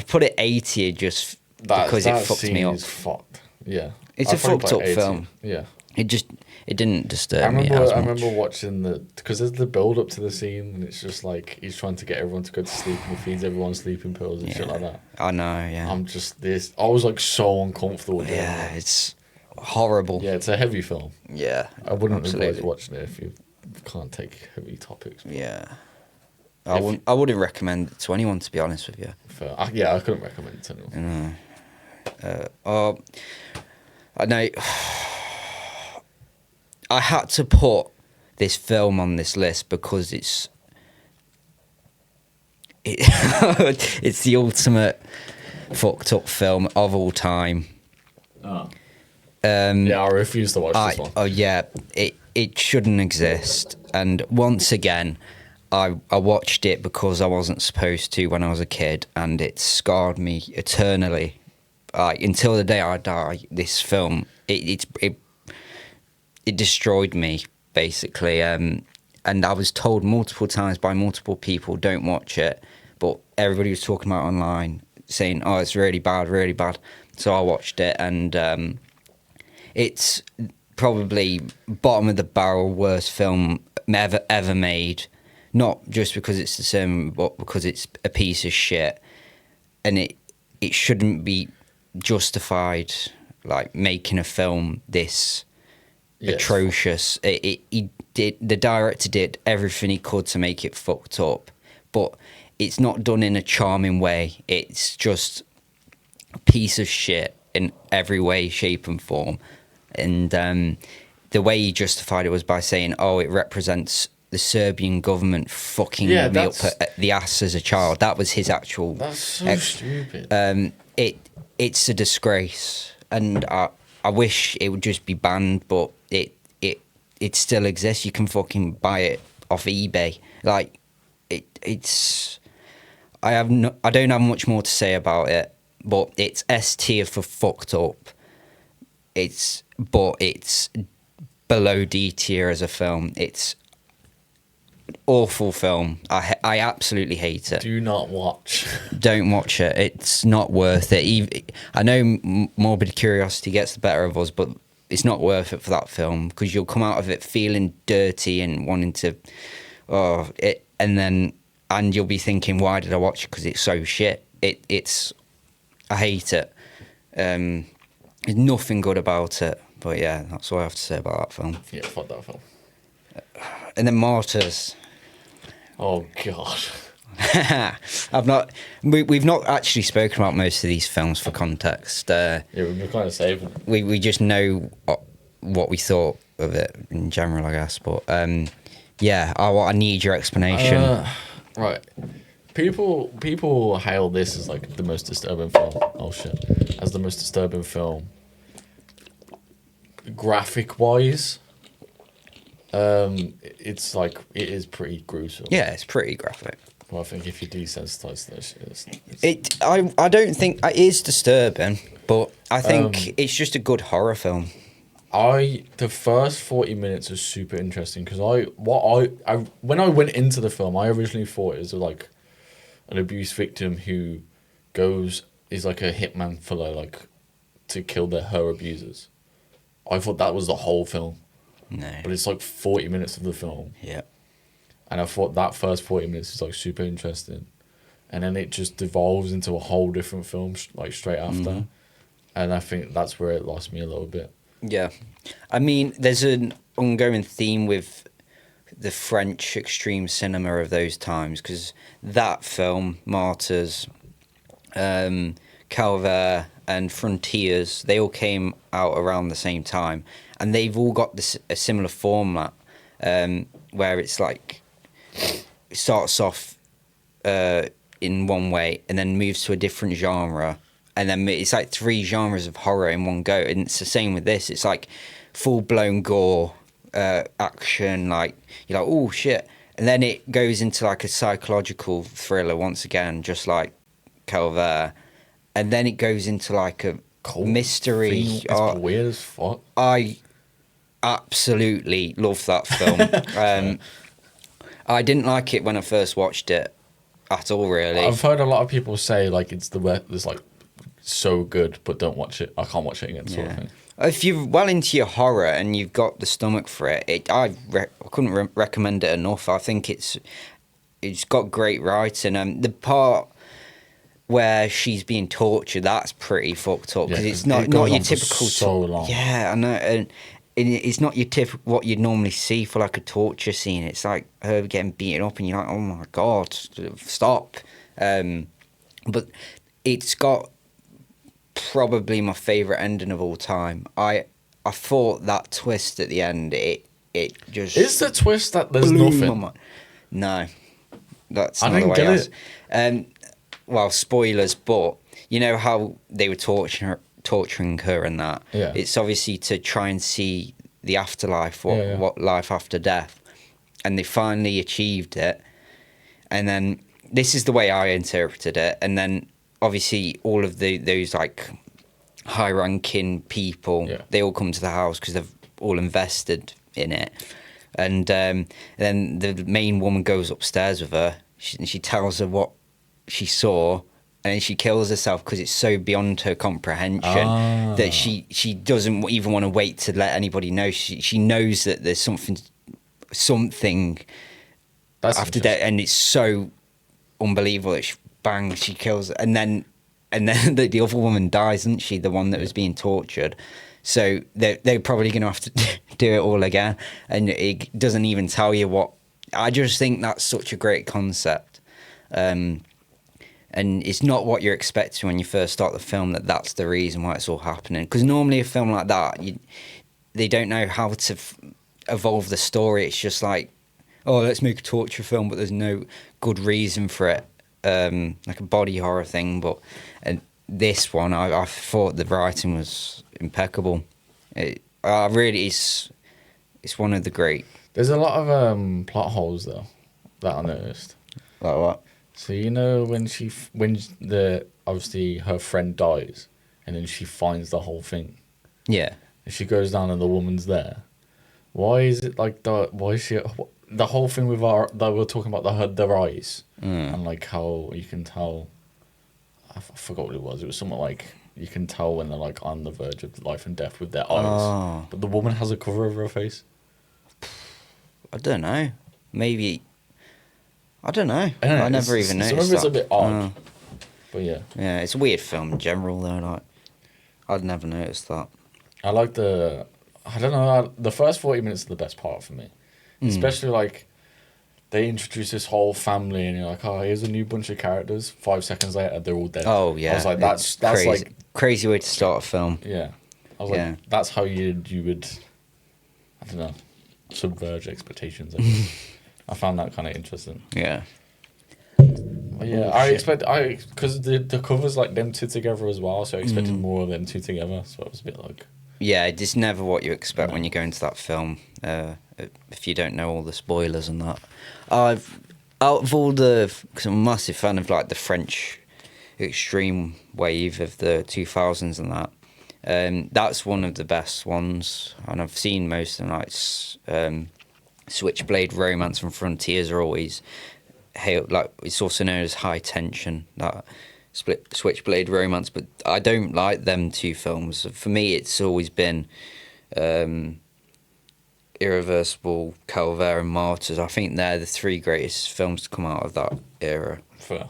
put it A tier just because it fucked me up. Is fucked. Yeah, it's a fucked up film. Yeah, it didn't disturb me as much. I remember watching because there's the build up to the scene, and it's just like he's trying to get everyone to go to sleep, and he feeds everyone sleeping pills and shit like that. I know. Yeah, I was like so uncomfortable. Yeah, it's horrible. Yeah, it's a heavy film. Yeah, I wouldn't advise watching it if you can't take heavy topics. Yeah. I wouldn't recommend it to anyone, to be honest with you. Fair. I couldn't recommend it to anyone. I know. I had to put this film on this list because it's the ultimate fucked up film of all time. Oh. I refuse to watch this one. Oh yeah, it shouldn't exist. And once again, I watched it because I wasn't supposed to when I was a kid, and it scarred me eternally. Until the day I die, this film it destroyed me basically. And I was told multiple times by multiple people, don't watch it. But everybody was talking about it online, saying, "Oh, it's really bad, really bad." So I watched it, and it's probably bottom of the barrel worst film ever made. Not just because it's the same, but because it's a piece of shit, and it shouldn't be justified, like, making a film this atrocious. The director did everything he could to make it fucked up, but it's not done in a charming way. It's just a piece of shit in every way, shape, and form. And the way he justified it was by saying, "Oh, it represents the Serbian government fucking me up the ass as a child." That was his actual. That's so stupid. It's a disgrace, and I wish it would just be banned, but it still exists. You can fucking buy it off eBay. Like it's. I don't have much more to say about it, but it's S tier for fucked up. It's below D tier as a film. It's an awful film. I absolutely hate it. Do not watch. Don't watch it. It's not worth it. I know morbid curiosity gets the better of us, but it's not worth it for that film because you'll come out of it feeling dirty and wanting to, and you'll be thinking, why did I watch it? Because it's so shit. I hate it. There's nothing good about it. But yeah, that's all I have to say about that film. Yeah, fuck that film. And then Martyrs. Oh god. We've not actually spoken about most of these films for context. Yeah, we've been kind of saving. We just know what we thought of it in general, I guess. But yeah, I need your explanation. Right. People hail this as like the most disturbing film. Oh shit. As the most disturbing film. Graphic wise, it's like it is pretty gruesome. Yeah, it's pretty graphic. Well, I think if you're desensitized to this shit, I don't think it is disturbing, but I think it's just a good horror film. The first 40 minutes is super interesting because when I went into the film, I originally thought it was like an abuse victim who is like a hitman for like to kill her abusers. I thought that was the whole film. No. But it's like 40 minutes of the film. Yeah. And I thought that first 40 minutes is like super interesting. And then it just devolves into a whole different film like straight after. Mm-hmm. And I think that's where it lost me a little bit. Yeah. I mean, there's an ongoing theme with the French extreme cinema of those times because that film, Martyrs, Calvaire and Frontiers, they all came out around the same time. And they've all got a similar format where it's like it starts off in one way and then moves to a different genre. And then it's like 3 genres of horror in one go. And it's the same with this. It's like full-blown gore, action, like, you're like, oh, shit. And then it goes into like a psychological thriller once again, just like Calvaire. And then it goes into like a mystery. It's weird as fuck. I absolutely love that film. I didn't like it when I first watched it at all, really. I've heard a lot of people say like it's like so good, but don't watch it. I can't watch it again, sort of thing. If you're well into your horror and you've got the stomach for it, I couldn't recommend it enough. I think it's got great writing. The part where she's being tortured, that's pretty fucked up because it's not your typical. So long. Yeah, I know, and it's not your typical what you'd normally see for like a torture scene. It's like her getting beaten up, and you're like, oh my god, stop. But it's got probably my favourite ending of all time. I thought that twist at the end, it just is the twist that there's nothing. No, that's not the way I was. Well, spoilers, but you know how they were torturing her and that. Yeah. It's obviously to try and see the afterlife, what life after death, and they finally achieved it. And then this is the way I interpreted it. And then obviously all of those like high-ranking people, they all come to the house because they've all invested in it. And then the main woman goes upstairs with her. She tells her what she saw, and then she kills herself because it's so beyond her comprehension that she doesn't even want to wait to let anybody know. She knows that there's something That's after death, and it's so unbelievable that she kills, and then the other woman dies, isn't she? The one that was being tortured. So they're probably going to have to do it all again, and it doesn't even tell you what. I just think that's such a great concept. And it's not what you're expecting when you first start the film, that's the reason why it's all happening. Because normally a film like that, they don't know how to evolve the story. It's just like, oh, let's make a torture film, but there's no good reason for it, like a body horror thing. But this one, I thought the writing was impeccable. It's one of the great. There's a lot of plot holes though that I noticed. Like what? So you know when the obviously her friend dies, and then she finds the whole thing, Yeah. and she goes down and the woman's there. Why is it like the? Why is she? The whole thing with our that we're talking about their eyes and like how you can tell. I forgot what it was. It was something like you can tell when they're like on the verge of life and death with their eyes. Oh. But the woman has a cover over her face. I don't know. Maybe. I don't know. know, I never even some noticed of it's that. a bit odd. But yeah. Yeah, it's a weird film in general, though. Like, I'd never noticed that. I like I don't know, the first 40 minutes are the best part for me. Especially like, they introduce this whole family and you're like, oh, here's a new bunch of characters. 5 seconds later, they're all dead. Oh, yeah. I was like, that's crazy, like... crazy way to start a film. Yeah. I was like, that's how you would, I don't know, subverge expectations. I guess. I found that kind of interesting. Yeah. But yeah, because the cover's like them two together as well, so I expected more of them two together, so it was a bit like... Yeah, it's never what you expect when you go into that film, if you don't know all the spoilers and that. Out of all because I'm a massive fan of like the French extreme wave of the 2000s and that, that's one of the best ones, and I've seen most of them, like Switchblade Romance and Frontiers are always hailed, like it's also known as High Tension, that Switchblade Romance, but I don't like them two films. For me, it's always been Irreversible, Calvaire and Martyrs. I think they're the 3 greatest films to come out of that era. Fair.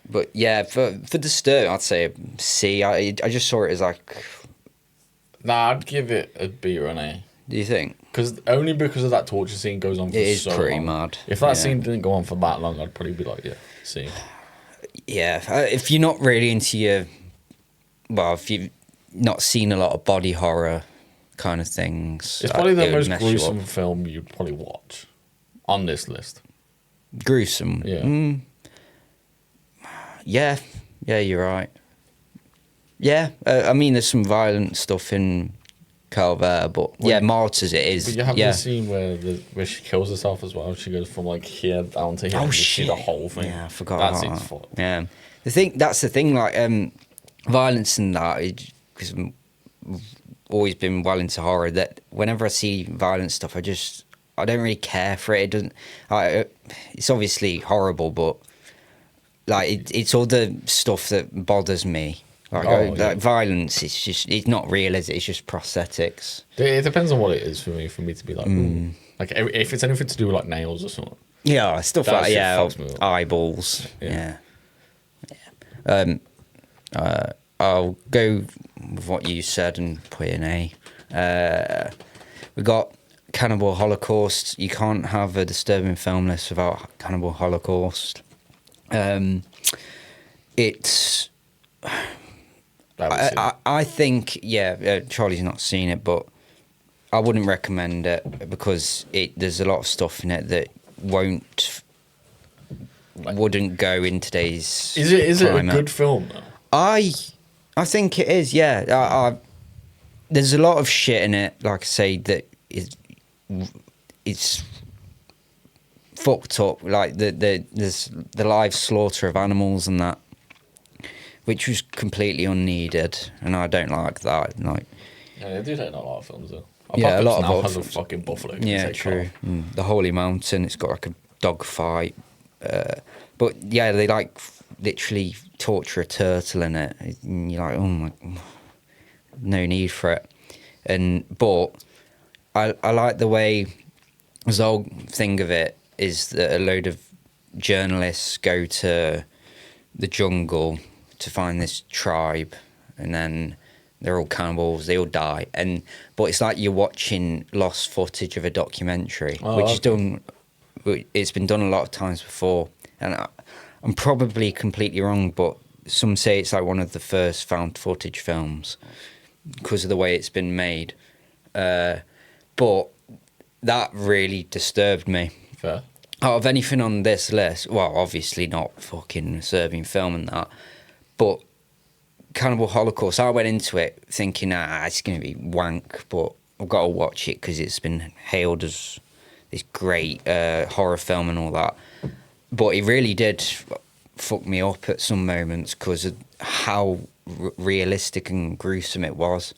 But yeah, for Disturbed, I'd say a C. I just saw it as like... Nah, I'd give it a B or an A. Do you think? Only because of that torture scene goes on for so long. It is pretty mad. If that scene didn't go on for that long, I'd probably be like, yeah, C. Yeah, if you're not really into if you've not seen a lot of body horror kind of things, It's probably the it would most mess you gruesome up. film you'd probably watch on this list. Gruesome. Yeah. Yeah, you're right. Yeah, I mean, there's some violent stuff in Calvaire, but Martyrs it is. But you have the scene where she kills herself as well. She goes from like here down to here. Oh and shit! You see the whole thing. Yeah, I forgot that about scene's that. fucked. Yeah, that's the thing. Like violence and that, because I've always been well into horror. That whenever I see violent stuff, I don't really care for it. It doesn't. It's obviously horrible, but like it's all the stuff that bothers me. Like violence, it's not real, is it? It's just prosthetics. It depends on what it is for me. For me to be like, ooh. Like if it's anything to do with like nails or something. Yeah, stuff That like shit yeah, fucks me up. eyeballs. Yeah. I'll go with what you said and put in A. We got Cannibal Holocaust. You can't have a disturbing film list without Cannibal Holocaust. It's. I think, Charlie's not seen it, but I wouldn't recommend it because there's a lot of stuff in it that wouldn't go in today's Is it a climate. good film though? I think it is, yeah. There's a lot of shit in it, like I say, that it's fucked up, like there's the live slaughter of animals and that, which was completely unneeded, and I don't like that. Like, yeah, they do that in a lot of films though. Yeah, a lot of now other has a films. fucking buffalo. Yeah, true. The Holy Mountain, it's got like a dog fight, but yeah, they like literally torture a turtle in it, and you're like, oh my, no need for it. But I like the way the whole thing of it is that a load of journalists go to the jungle to find this tribe, and then they're all cannibals, they all die, but it's like you're watching lost footage of a documentary, which is done. It's been done a lot of times before, and I'm probably completely wrong, but some say it's like one of the first found footage films because of the way it's been made. But that really disturbed me. Fair. Out of anything on this list, well, obviously not fucking Serbian film and that, But Cannibal Holocaust, I went into it thinking, it's going to be wank, but I've got to watch it because it's been hailed as this great horror film and all that. But it really did fuck me up at some moments because of how realistic and gruesome it was.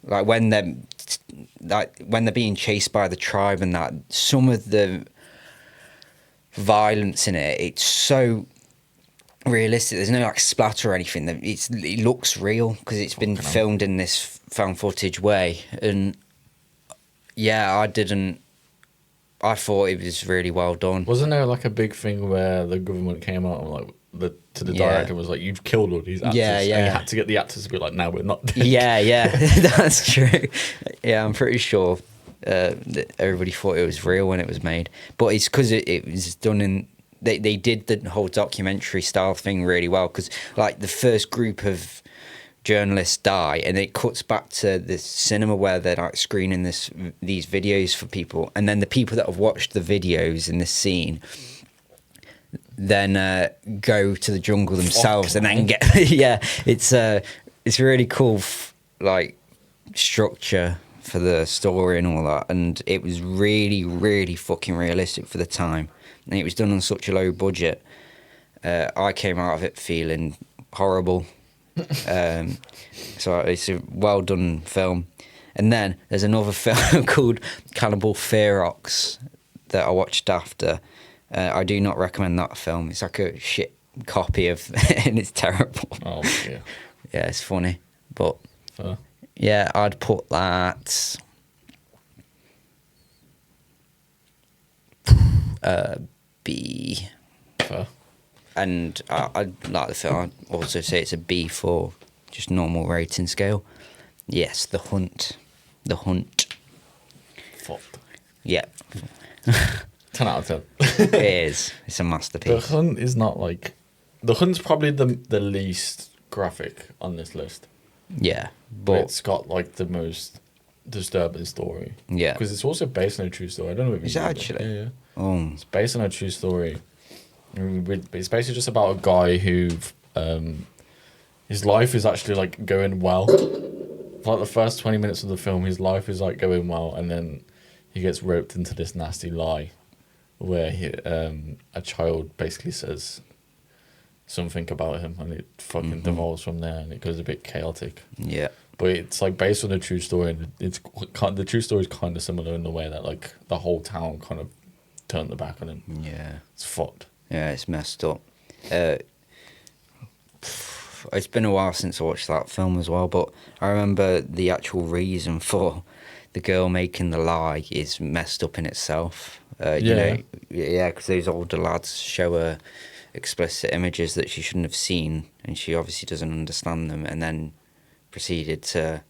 Like when they're being chased by the tribe and that, some of the violence in it, it's so realistic. There's no like splatter or anything. It looks real because it's been filmed in this found footage way. And yeah, I thought it was really well done. Wasn't there like a big thing where the government came out and like to the director was like, "You've killed all these actors." Yeah. And you had to get the actors to be like, "No, we're not dead." Yeah, that's true. Yeah, I'm pretty sure that everybody thought it was real when it was made, but it's because it was done in. They did the whole documentary style thing really well because like the first group of journalists die and it cuts back to the cinema where they're like screening these videos for people, and then the people that have watched the videos in this scene then go to the jungle themselves and then get it's really cool like structure for the story and all that, and it was really, really fucking realistic for the time, and it was done on such a low budget. I came out of it feeling horrible. So it's a well done film. And then there's another film called Cannibal Ferox that I watched after. I do not recommend that film. It's like a shit copy of and it's terrible. Oh yeah. Yeah, it's funny, but yeah, I'd put that B. And I'd like the film. I'd also say it's a B for just normal rating scale. Yes, The Hunt. The Hunt. Fucked. Yeah. 10 out of 10. It is. It's a masterpiece. The Hunt is not like... The Hunt's probably the least graphic on this list. Yeah. But it's got like the most disturbing story. Yeah. Because it's also based on a true story. I don't know if you Is it know that. actually? Yeah. Oh. It's based on a true story. It's basically just about a guy who... his life is actually like going well. For like the first 20 minutes of the film, his life is like going well, and then he gets roped into this nasty lie where a child basically says something about him, and it fucking devolves from there, and it goes a bit chaotic. Yeah. But it's like based on a true story, and the true story is kind of similar in the way that like the whole town kind of turned their back on him. Yeah. It's fucked. Yeah, it's messed up. It's been a while since I watched that film as well, but I remember the actual reason for the girl making the lie is messed up in itself. You know, because those older lads show her explicit images that she shouldn't have seen, and she obviously doesn't understand them, and then proceeded to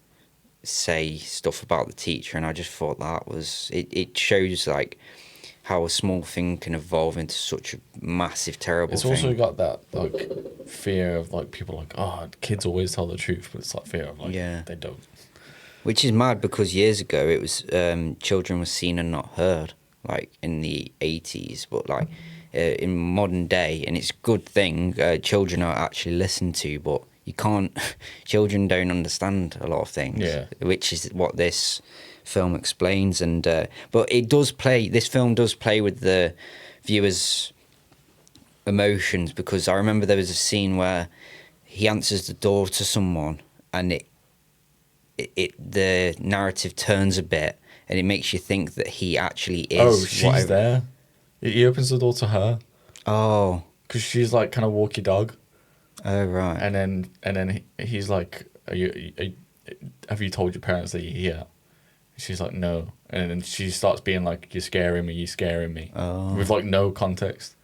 say stuff about the teacher, and I just thought that was... It shows, like, how a small thing can evolve into such a massive, terrible thing. It's also got that, like, fear of, like, people like, oh, kids always tell the truth, but it's like fear of, like, they don't. Which is mad because years ago it was children were seen and not heard, like, in the 80s, but, like, in modern day, and it's a good thing, children are actually listened to, but you can't... children don't understand a lot of things, which is what this film explains, and but it does play... This film does play with the viewers' emotions, because I remember there was a scene where he answers the door to someone, and the narrative turns a bit, and it makes you think that he actually is... Oh, she's there. He opens the door to her. Oh. Because she's like kind of walkie dog. Oh, right. And then he's like, have you told your parents that you're here? She's like, no. And then she starts being like, you're scaring me. Oh. With like no context.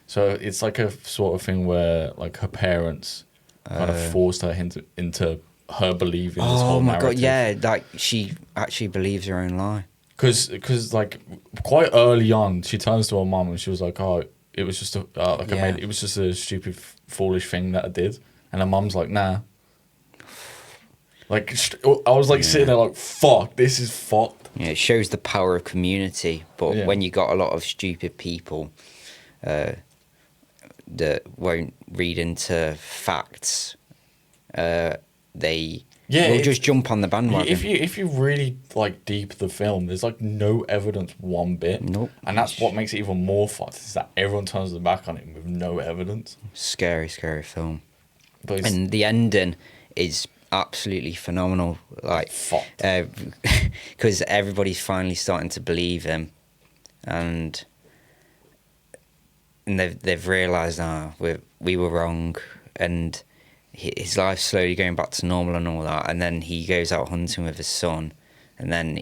So it's like a sort of thing where like her parents kind of forced her into her believing this whole narrative. Oh my god, yeah, like she actually believes her own lie. Because like quite early on, she turns to her mom and she was like, "Oh, it was just it was just a stupid, foolish thing that I did," and her mom's like, "Nah." Like I was like sitting there like, "Fuck, this is fucked." Yeah, it shows the power of community, but when you got a lot of stupid people that won't read into facts they Yeah, will it- just jump on the bandwagon. If you really like deep the film, there's like no evidence one bit. Nope. And that's what makes it even more fucked, is that everyone turns their back on it with no evidence. Scary, scary film. But it's And the ending is absolutely phenomenal. Like, fucked. because everybody's finally starting to believe him, and they've realised, we were wrong, and his life's slowly going back to normal and all that. And then he goes out hunting with his son, and then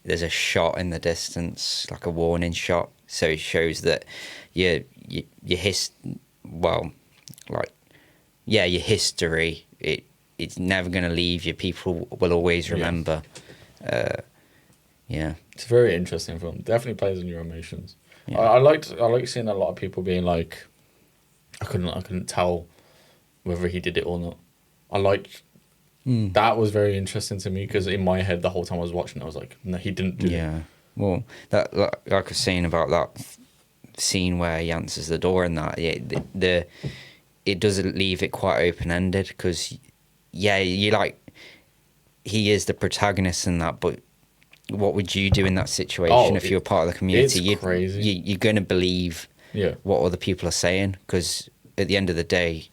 there's a shot in the distance, like a warning shot, so it shows that your history, it's never going to leave you. People will always remember. Yeah. It's a very interesting film. Definitely plays on your emotions. Yeah. I liked seeing a lot of people being like, I couldn't tell whether he did it or not. I liked that was very interesting to me, because in my head the whole time I was watching I was like, no, he didn't do it. Yeah. Well, that like I was saying about that scene where he answers the door and that, it doesn't leave it quite open ended, because you like, he is the protagonist in that, but what would you do in that situation if you're part of the community? It's crazy. You're going to believe what other people are saying, because at the end of the day,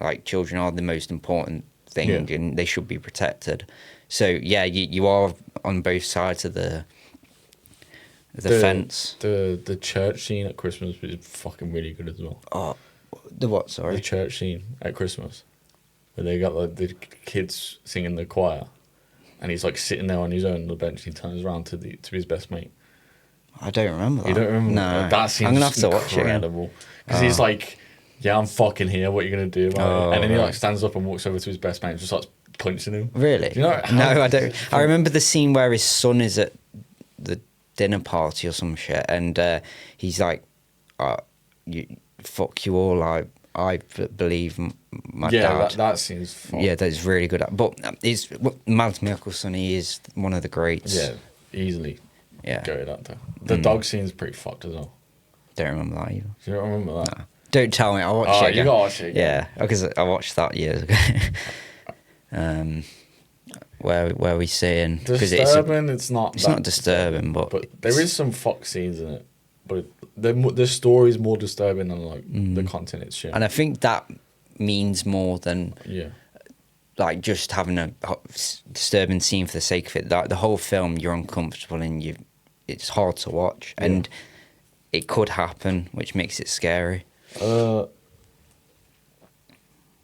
like, children are the most important thing, and they should be protected. So you are on both sides of the fence. The church scene at Christmas was fucking really good as well. Oh, the what? The Sorry. church scene at Christmas, where they got like the kids singing the choir, and he's like sitting there on his own on the bench. He turns around to his best mate. I don't remember that. You don't remember? No. That seems I'm gonna have to watch it again. incredible. Because he's like, yeah, I'm fucking here. What are you gonna do about it? And then he like stands up and walks over to his best mate and just starts punching him. Really? Do you know No, I don't. I remember the scene where his son is at the dinner party or some shit, and he's like, "Fuck you all! I believe my dad." that seems fun. Yeah, that's really good. But Mads Mikkelsen, he is one of the greats. Yeah, easily. Yeah. Go with that though. The dog scene's pretty fucked as well. Don't remember that either. Do you not remember that? No. Don't tell me. I'll watch it Oh, again. you gotta watch it again. Yeah, because I watched that years ago. Where we saying, because Disturbing. It's not. it's that not disturbing, but there is some fuck scenes in it. But the story's more disturbing than like the content it's sharing. and I think that means more than Yeah. like just having a disturbing scene for the sake of it. That the whole film, you're uncomfortable and it's hard to watch, and it could happen, which makes it scary.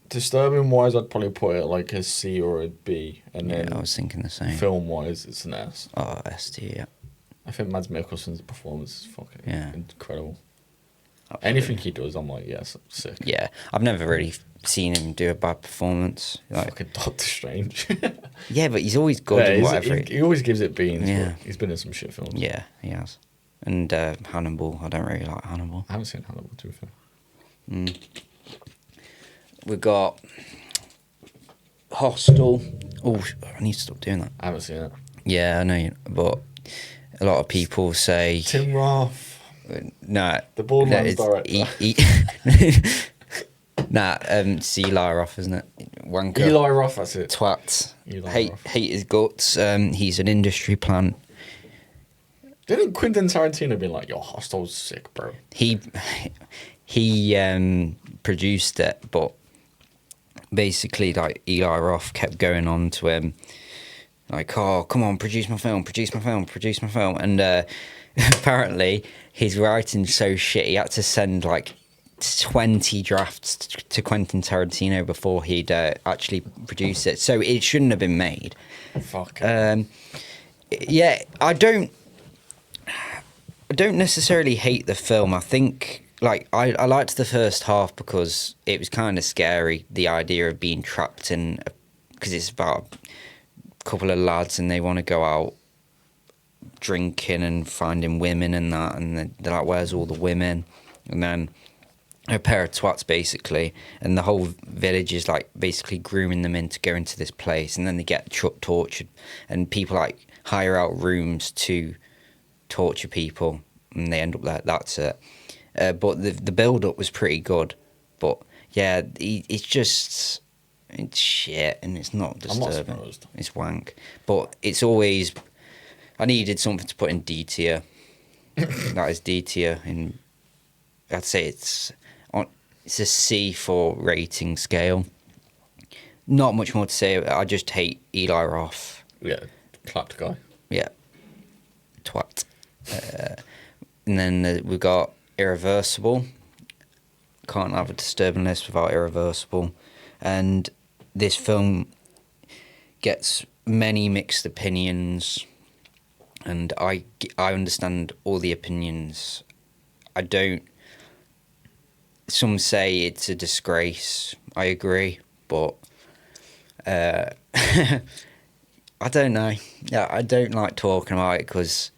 Disturbing wise, I'd probably put it like a C or a B, and then I was thinking the same. film wise, it's an S. Oh, ST, yeah. I think Mads Mikkelsen's performance is fucking incredible. Absolutely. Anything he does, I'm like, yes, sick. Yeah, I've never really seen him do a bad performance. Like, Fucking Doctor Strange. yeah, but he's always good in whatever. he always gives it beans. Yeah. But he's been in some shit films. Yeah, he has. And Hannibal, I don't really like Hannibal. I haven't seen Hannibal, to be fair. We got Hostel. Oh, I need to stop doing that. I haven't seen it. Yeah, I know, but a lot of people say Tim Roth. no. The bald man's director. It's Eli Roth, isn't it? Wanker. Eli Roth, that's it. Twat. Eli Roth. Hate his guts. He's an industry plant. Didn't Quentin Tarantino be like, yo, Hostel's sick, bro? He produced it, but basically, like, Eli Roth kept going on to him, like, oh, come on, produce my film. And apparently, his writing's so shit, he had to send, like, 20 drafts to Quentin Tarantino before he'd actually produce it. So it shouldn't have been made. Fuck. Yeah, I don't necessarily hate the film. I think, like, I liked the first half because it was kind of scary, the idea of being trapped in, because it's about a couple of lads and they want to go out drinking and finding women and that, and they're like, where's all the women? And then a pair of twats, basically, and the whole village is, like, basically grooming them in to go into this place, and then they get tortured, and people, like, hire out rooms to torture people, and they end up there. That's it. But the build up was pretty good. But yeah, it's just It's shit, and it's not I'm not disturbing. surprised. It's wank. But it's always... I needed something to put in D tier. That is D tier. I'd say it's a C for rating scale. Not much more to say. I just hate Eli Roth. Yeah, clapped guy. Yeah. Twat. And then we've got Irreversible. Can't have a disturbing list without Irreversible. And this film gets many mixed opinions, and I understand all the opinions. I don't... Some say it's a disgrace. I agree, but I don't know. Yeah, I don't like talking about it because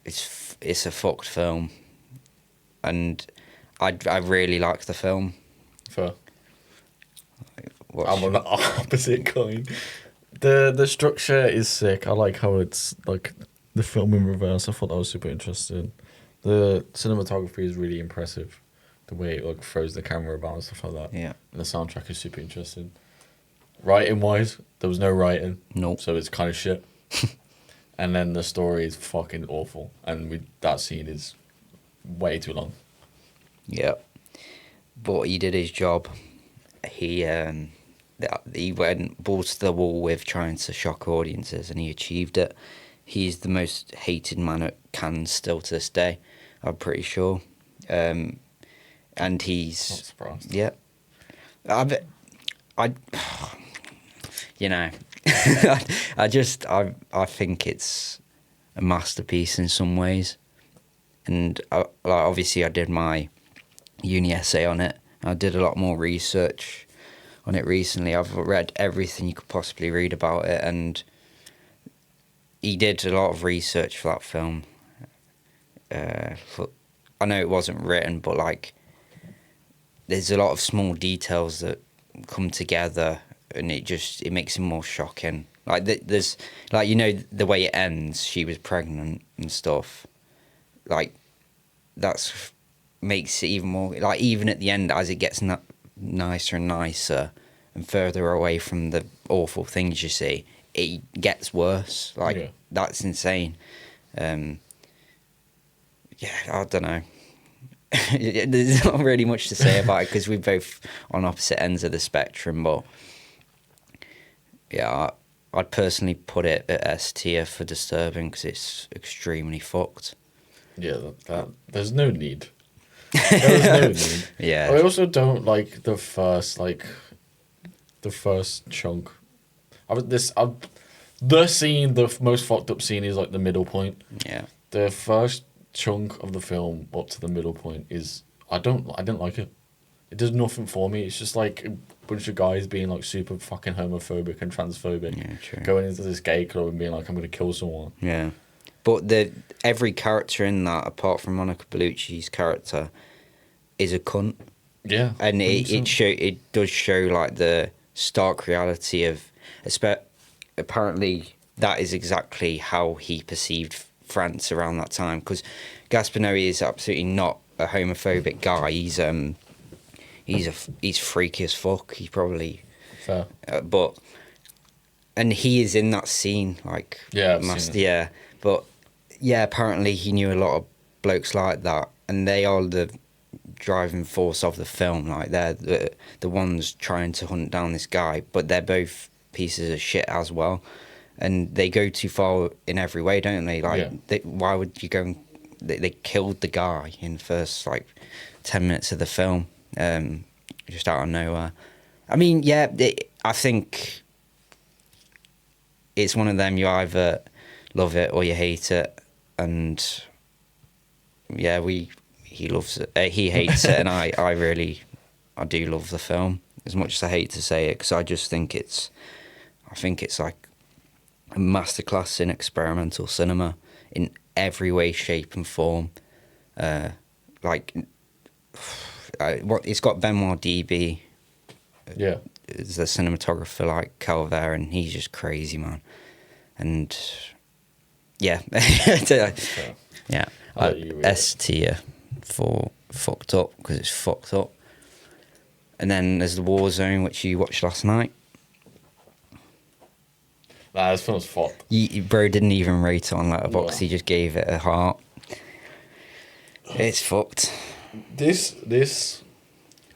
it's a fucked film, and I really like the film. Fair. What's I'm on the opposite coin. The structure is sick. I like how it's like the film in reverse. I thought that was super interesting. The cinematography is really impressive. The way it like throws the camera about and stuff like that. Yeah. And the soundtrack is super interesting. Writing wise, there was no writing. Nope. So it's kind of shit. And then the story is fucking awful. And that scene is way too long. Yeah. But he did his job. He went balls to the wall with trying to shock audiences, and he achieved it. He's the most hated man at Cannes still to this day, I'm pretty sure. And he's... Not surprised. Yeah. You know, I think it's a masterpiece in some ways. And obviously I did my uni essay on it. I did a lot more research on it recently. I've read everything you could possibly read about it, and he did a lot of research for that film. I know it wasn't written, but like there's a lot of small details that come together, and it makes it more shocking. Like there's like, you know, the way it ends, she was pregnant and stuff. Like that's makes it even more, like, even at the end as it gets nicer and nicer and further away from the awful things you see, it gets worse. Like, yeah. That's insane. Yeah, I don't know. There's not really much to say about it because we're both on opposite ends of the spectrum, but yeah, I'd personally put it at S tier for disturbing because it's extremely fucked. Yeah, there's no need. There's no need. Yeah. I also don't like the first chunk. The scene, the most fucked up scene is like the middle point. Yeah. The first chunk of the film up to the middle point is I didn't like it. It does nothing for me. It's just like a bunch of guys being like super fucking homophobic and transphobic. Yeah, true. Going into this gay club and being like, I'm gonna kill someone. Yeah. But every character in that, apart from Monica Bellucci's character, is a cunt. Yeah. And it does show like the stark reality of, apparently that is exactly how he perceived France around that time, because Gaspinelli is absolutely not a homophobic guy. He's freaky as fuck. He probably fair. And he is in that scene, like, yeah, yeah. But yeah, apparently he knew a lot of blokes like that, and they are the driving force of the film. Like, they're the ones trying to hunt down this guy, but they're both pieces of shit as well, and they go too far in every way, don't they? Like, yeah. Why would you go and... They killed the guy in the first, like, 10 minutes of the film, just out of nowhere. I mean, yeah, I think it's one of them, you either love it or you hate it, and yeah, he loves it, he hates it, and I do love the film, as much as I hate to say it, because I just think it's like a masterclass in experimental cinema in every way, shape and form. It's got Benoit DB, yeah, as the cinematographer, like Calvert, and he's just crazy, man. And yeah, yeah, S tier for fucked up, because it's fucked up. And then there's the War Zone, which you watched last night. Nah, this film's fucked. Bro didn't even rate it on Letterboxd. No. He just gave it a heart. It's fucked.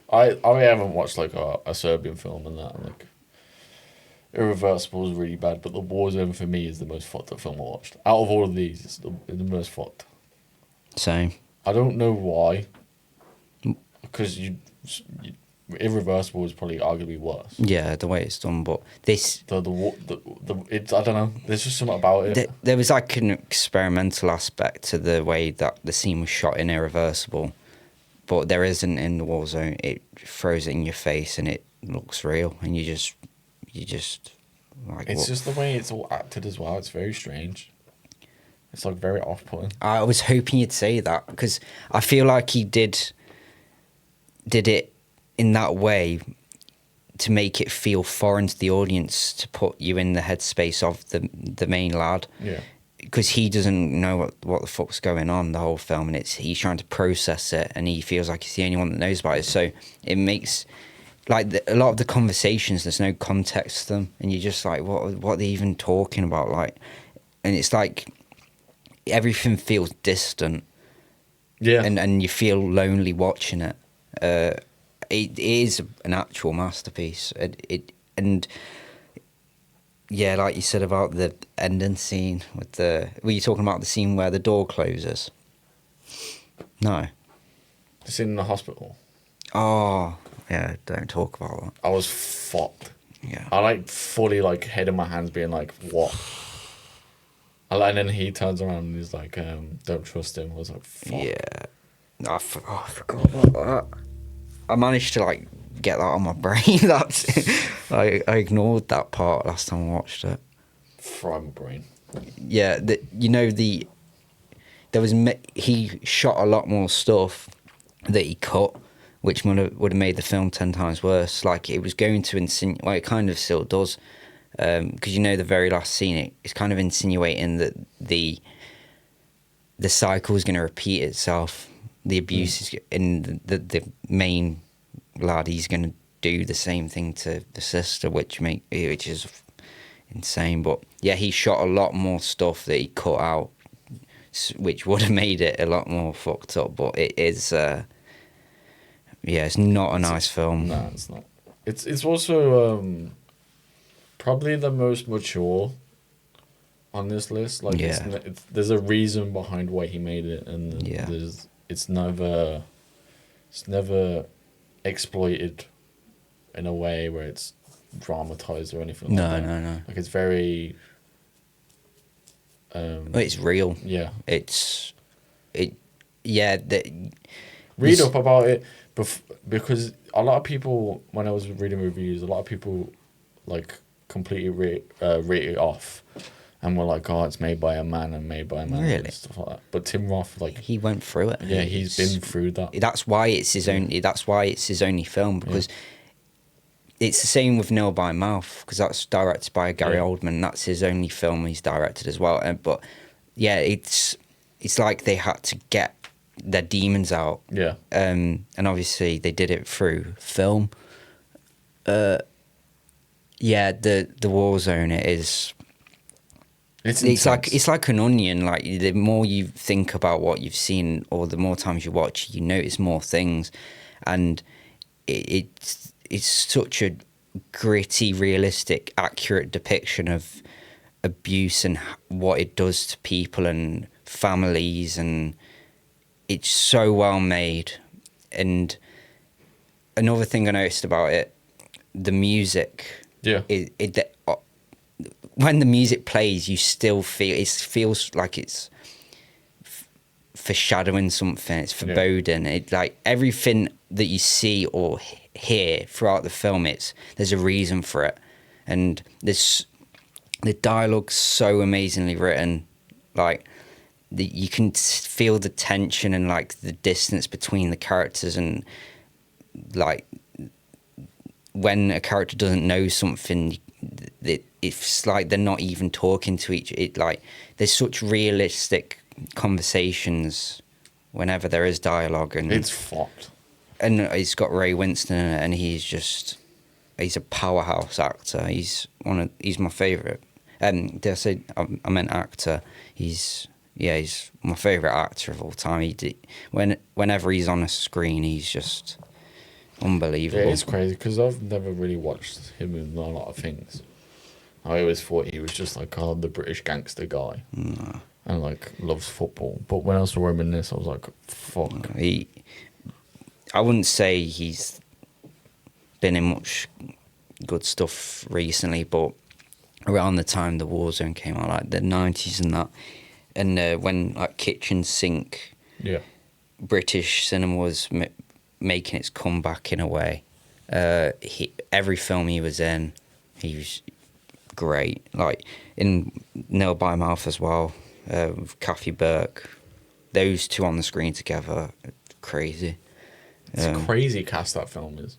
I haven't watched like a Serbian film and that. And, like, Irreversible is really bad, but The War Zone for me is the most fucked up film I watched. Out of all of these, it's the most fucked. Same. I don't know why. Because Irreversible is probably arguably worse. Yeah, the way it's done, but this It's, I don't know. There's just something about it. there was like an experimental aspect to the way that the scene was shot in Irreversible, but there isn't in The War Zone. It throws it in your face and it looks real, and you just like. It's just the way it's all acted as well. It's very strange. It's like very off-putting. I was hoping you'd say that because I feel like he did it in that way to make it feel foreign to the audience, to put you in the headspace of the main lad. Yeah. Because he doesn't know what the fuck's going on the whole film, and he's trying to process it, and he feels like he's the only one that knows about it. So it makes like a lot of the conversations, there's no context to them, and you're just like, what are they even talking about? Like, and it's like everything feels distant. Yeah. And you feel lonely watching it. It is an actual masterpiece. And yeah, like you said about the ending scene with were you talking about the scene where the door closes? No. The scene in the hospital. Oh, yeah, don't talk about that. I was fucked. Yeah. I like fully like head in my hands being like, what? And then he turns around and he's like, don't trust him. I was like, fuck. Yeah. I forgot about that. I managed to like get that on my brain. That's I ignored that part last time I watched it. Fry my brain. Yeah, he shot a lot more stuff that he cut, which would have made the film 10 times worse. Like it was going to insinuate, well, it kind of still does, because the very last scene, it's kind of insinuating that the cycle is going to repeat itself. The abuse is in the main lad. He's going to do the same thing to the sister, which is insane. But yeah, he shot a lot more stuff that he cut out, which would have made it a lot more fucked up. But it is, it's not a nice film. No, it's not. It's also probably the most mature on this list. Like, Yeah. there's a reason behind why he made it, and Yeah. it's never exploited in a way where it's dramatized or anything like that. No. Like, it's very It's real. yeah. Read up about it because a lot of people, when I was reading reviews, a lot of people like completely rate it off and were like, oh, it's made by a man and made by a man Really? and stuff like that. But Tim Roth, like, He went through it. yeah, he's been through that. That's why it's his only. That's why it's his only film, because it's the same with Nail by Mouth, because that's directed by Gary Oldman. That's his only film he's directed as well. But yeah, it's like they had to get their demons out. Yeah. And obviously they did it through film. The War Zone is. It's like an onion. Like the more you think about what you've seen, or the more times you watch, you notice more things, and it's such a gritty, realistic, accurate depiction of abuse and what it does to people and families, and it's so well made. And another thing I noticed about it, the music. Yeah. When the music plays, you still feels like it's foreshadowing something. It's foreboding. It like everything that you see or hear throughout the film. There's a reason for it, and the dialogue's so amazingly written. Like you can feel the tension and like the distance between the characters, and like when a character doesn't know something. It's like they're not even talking to like there's such realistic conversations whenever there is dialogue, and It's fucked. And it's got Ray Winston in it, and he's a powerhouse actor. He's my favorite. Did I say I meant actor? He's my favourite actor of all time. Whenever he's on a screen, he's just unbelievable. Yeah, it's crazy because I've never really watched him in a lot of things. I always thought he was just like the British gangster guy, and like loves football. But when I saw him in this, I was like, fuck. I wouldn't say he's been in much good stuff recently, but around the time the Warzone came out, like the 90s and that, and when like Kitchen Sink, Yeah. British cinema was making its comeback in a way. Every film he was in, he was great. Like in Nil by Mouth as well, with Kathy Burke. Those two on the screen together, crazy. It's crazy cast that film is.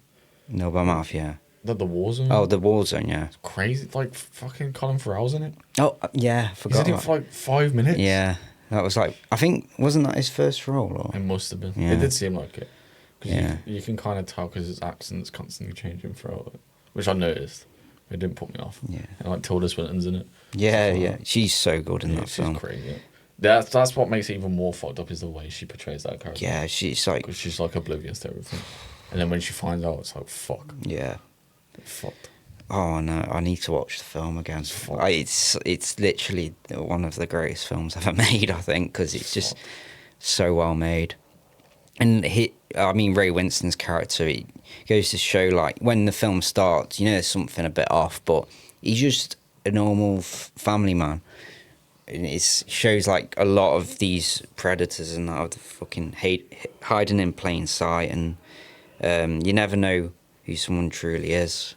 Nil by Mouth, yeah. The Warzone? Oh, the Warzone, yeah. Crazy. Like, fucking Colin Farrell's in it. Oh, yeah, He's forgot in it about for like 5 minutes. Yeah, that was like, I think, wasn't that his first role? Or? It must have been. Yeah. It did seem like it. Cause Yeah. you can kind of tell because his accent's constantly changing throughout it, which I noticed. It didn't put me off. Yeah. And like Tilda Swinton's in it. Yeah, Stuff like yeah. that. She's so good in that She's film. crazy. That's what makes it even more fucked up is the way she portrays that character. Yeah, she's like, Because she's like oblivious to everything. And then when she finds out, it's like, fuck. yeah. Fucked. Oh no, I need to watch the film again. It's literally one of the greatest films ever made, I think, because it's just so well made. And Ray Winston's character, it goes to show, like, when the film starts, you know, there's something a bit off, but he's just a normal family man. And it shows, like, a lot of these predators and that of the fucking hiding in plain sight, and you never know who someone truly is.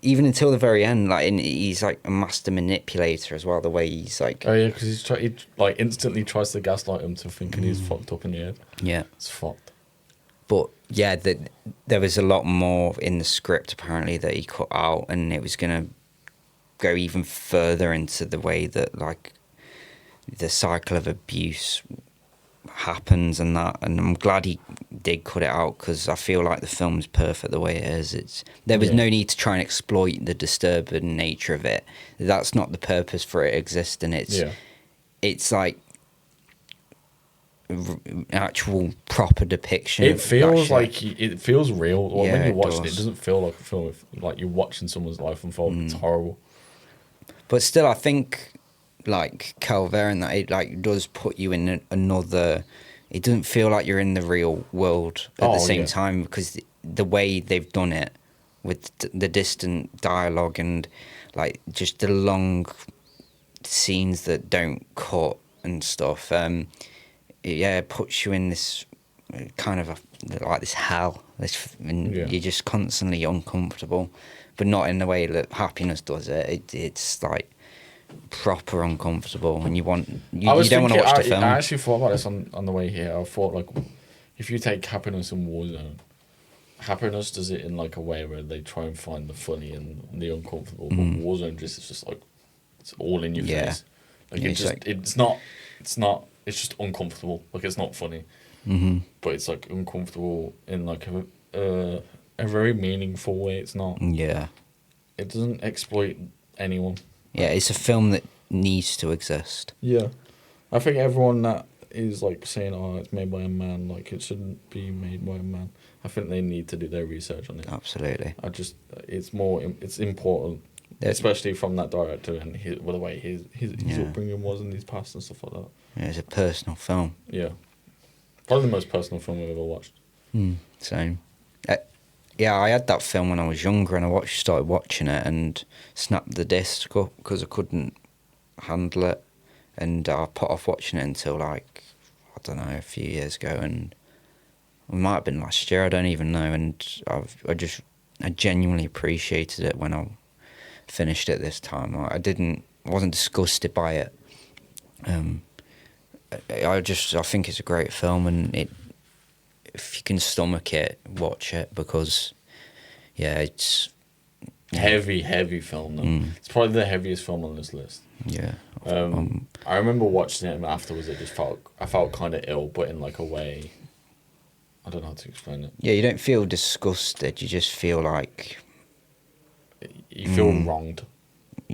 Even until the very end, like, and he's like a master manipulator as well. The way he's like, Oh yeah, because he like instantly tries to gaslight him to thinking he's fucked up in the head. yeah. It's fucked. But yeah, there was a lot more in the script apparently that he cut out, and it was gonna go even further into the way that, like, the cycle of abuse happens and that. And I'm glad he did cut it out, because I feel like the film's perfect the way it is. There was no need to try and exploit the disturbing nature of it. That's not the purpose for it existing. It's like actual proper depiction. It of feels that like shit. it feels real. Like, Yeah, when you it watch it, does. it doesn't feel like a film. Like you're watching someone's life unfold. It's horrible. But still, I think, like, Calvera, that it, like, does put you in another. It doesn't feel like you're in the real world at the same time, because the way they've done it, with the distant dialogue and, like, just the long scenes that don't cut and stuff. It puts you in this kind of like this hell. And you're just constantly uncomfortable, but not in the way that Happiness does it. It's like proper uncomfortable, and you don't want to watch the film. I actually thought about this on the way here. I thought, like, if you take Happiness and Warzone, Happiness does it in like a way where they try and find the funny and the uncomfortable, but Warzone just like it's all in your face. Like, it's just uncomfortable. Like, it's not funny, but it's like uncomfortable in like a very meaningful way. It's not. Yeah. It doesn't exploit anyone. Yeah, it's a film that needs to exist. Yeah, I think everyone that is like saying, "Oh, it's made by a man," like, it shouldn't be made by a man. I think they need to do their research on it. Absolutely. It's important, especially from that director and the way his upbringing was in his past and stuff like that. Yeah, it's a personal film. Yeah, probably the most personal film I've ever watched. Same. Yeah, I had that film when I was younger, and I started watching it and snapped the disc up because I couldn't handle it, and I put off watching it until, like, I don't know, a few years ago, and it might have been last year, I don't even know, and I genuinely appreciated it when I finished it this time. I wasn't disgusted by it. I think it's a great film, and if you can stomach it, watch it, because it's Heavy film though. It's probably the heaviest film on this list. Yeah. I remember watching it, and afterwards I felt kind of ill, but in like a way, I don't know how to explain it. Yeah, you don't feel disgusted. You just feel like You feel wronged.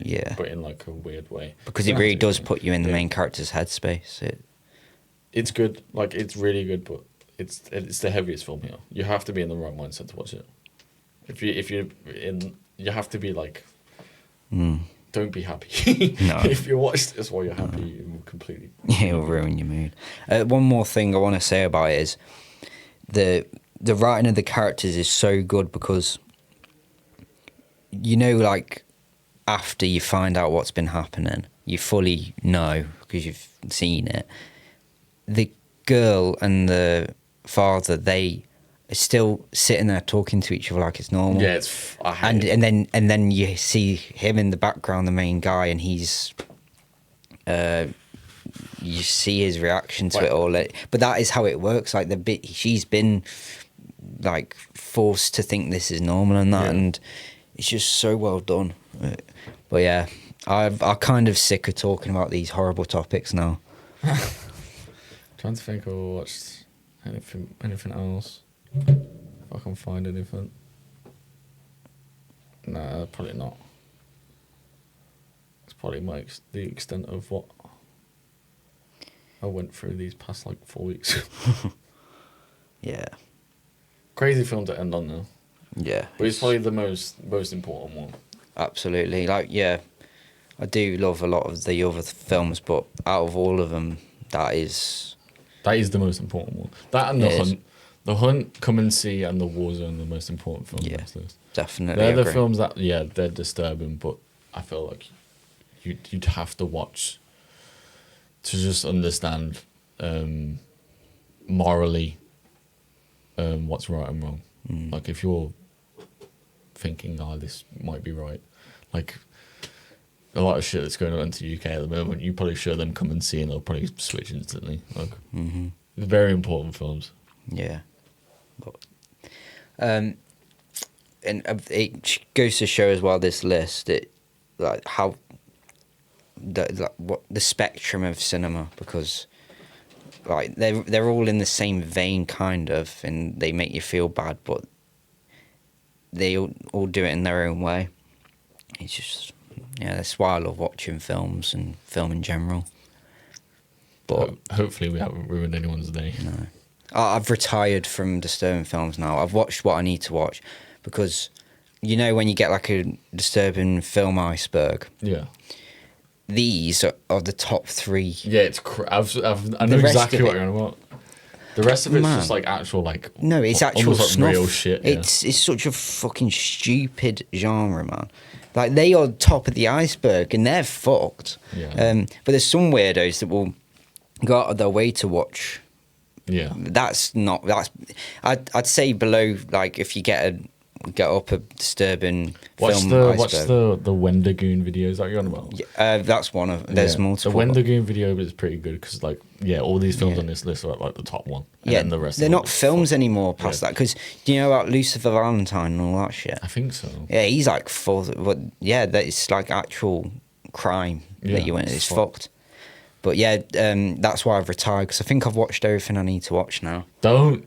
Yeah. but in like a weird way. Because it Doesn't have really to be does funny. put you in the Yeah. main character's headspace. It's good. Like it's really good, but it's the heaviest film here. You have to be in the right mindset to watch it. If you're in, you have to be like, don't be happy. No. If you watch this while you're happy, it will completely. It'll ruin your mood. One more thing I want to say about it is the writing of the characters is so good because like after you find out what's been happening, you fully know because you've seen it. The girl and the father, they are still sitting there talking to each other like it's normal. Yeah, I hate it. And then you see him in the background, the main guy, and he's you see his reaction to it all. But that is how it works. Like she's been like forced to think this is normal and that, Yeah. and it's just so well done. But yeah, I'm kind of sick of talking about these horrible topics now. Trying to think, I watched anything else. If I can find anything. Nah, probably not. It's probably the extent of what I went through these past like 4 weeks. Yeah, Crazy film to end on though. yeah. But it's probably the most important one. Absolutely. Like, yeah, I do love a lot of the other films, but out of all of them, that is the most important one. That and It The is. Hunt. The Hunt, Come and See, and The War Zone, the most important films. Yeah. on this list. definitely. They're the agree. films that, yeah, they're disturbing, but I feel like you'd have to watch to just understand morally what's right and wrong. Like if you're thinking, oh, this might be right, like a lot of shit that's going on in the UK at the moment, you probably show them Come and See and they'll probably switch instantly. Like very important films. Yeah. But, and it goes to show as well, this list, like how what the spectrum of cinema, because like they're all in the same vein kind of, and they make you feel bad, but they all do it in their own way. It's just, yeah, that's why I love watching films and film in general. But Hopefully we haven't ruined anyone's day. no, I've retired from disturbing films now. I've watched what I need to watch, because you know when you get like a disturbing film iceberg, Yeah. these are the top three. Yeah, it's I know The rest exactly of what it- you're on about. The rest of it's Man. just like actual like No, it's actual almost like snuff. real shit. Yeah. It's such a fucking stupid genre, man. Like they are top of the iceberg and they're fucked. Yeah. But there's some weirdos that will go out of their way to watch. Yeah. That's I'd say below, like if you get up a disturbing film Watch iceberg. the Wendigoon videos that you're on about. That's one of. There's Yeah. multiple. The Wendigoon video is pretty good because like all these films Yeah. on this list are at like the top one. And Yeah, then the rest they're of them not are films fuck. anymore past Yeah. that. Because do you know about Lucifer Valentine and all that shit? I think so. Yeah, he's like full. But yeah, that it's like actual crime Yeah, that you went. it's It's fucked. fucked. But yeah, that's why I've retired, because I think I've watched everything I need to watch now. Don't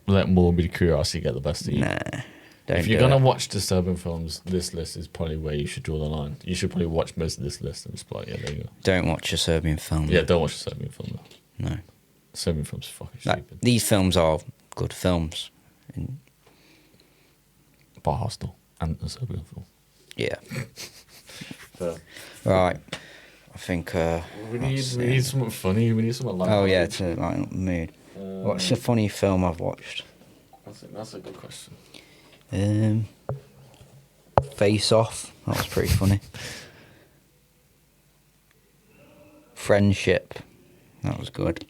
let morbid curiosity get the best of you. Nah, don't. If you're do gonna it. watch disturbing films, this list is probably where you should draw the line. You should probably watch most of this list and just be like, yeah, there you go. Don't watch a Serbian film. Yeah, don't watch a Serbian film though. No. Serbian films are fucking Like, stupid. these films are good films. And Bar Hostel and a Serbian film. yeah. Yeah. Right. I think. We that's need it. something funny. We need something like. Oh yeah, to lighten up the mood. What's a funny film I've watched? That's a good question. Face Off. That was pretty funny. Friendship. That was good.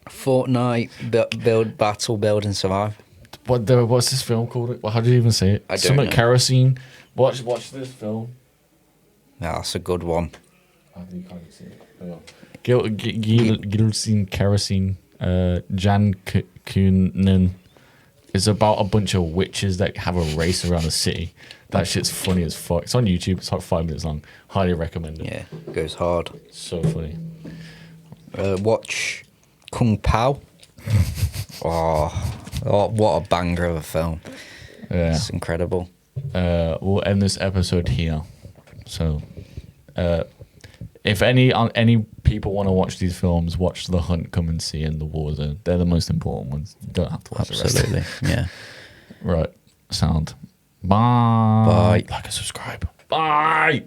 Fortnite. Build, battle, build, and survive. What's this film called? How do you even say it? I don't Something know. Kerosene. Watch this film. Yeah, that's a good one. I think you can't see it. Gilsine Kerosene. Jan Kunin. It's about a bunch of witches that have a race around the city. That shit's funny as fuck. It's on YouTube. It's like 5 minutes long. Highly recommend it. Yeah, goes hard. So funny. Watch Kung Pao. Oh, what a banger of a film. Yeah. It's incredible. we'll end this episode here. So, if any people want to watch these films, watch The Hunt, Come and See, and The Warzone. They're the most important ones. You don't have to watch the rest. Absolutely, yeah. Right. Sound. Bye. Bye. Like and subscribe. Bye.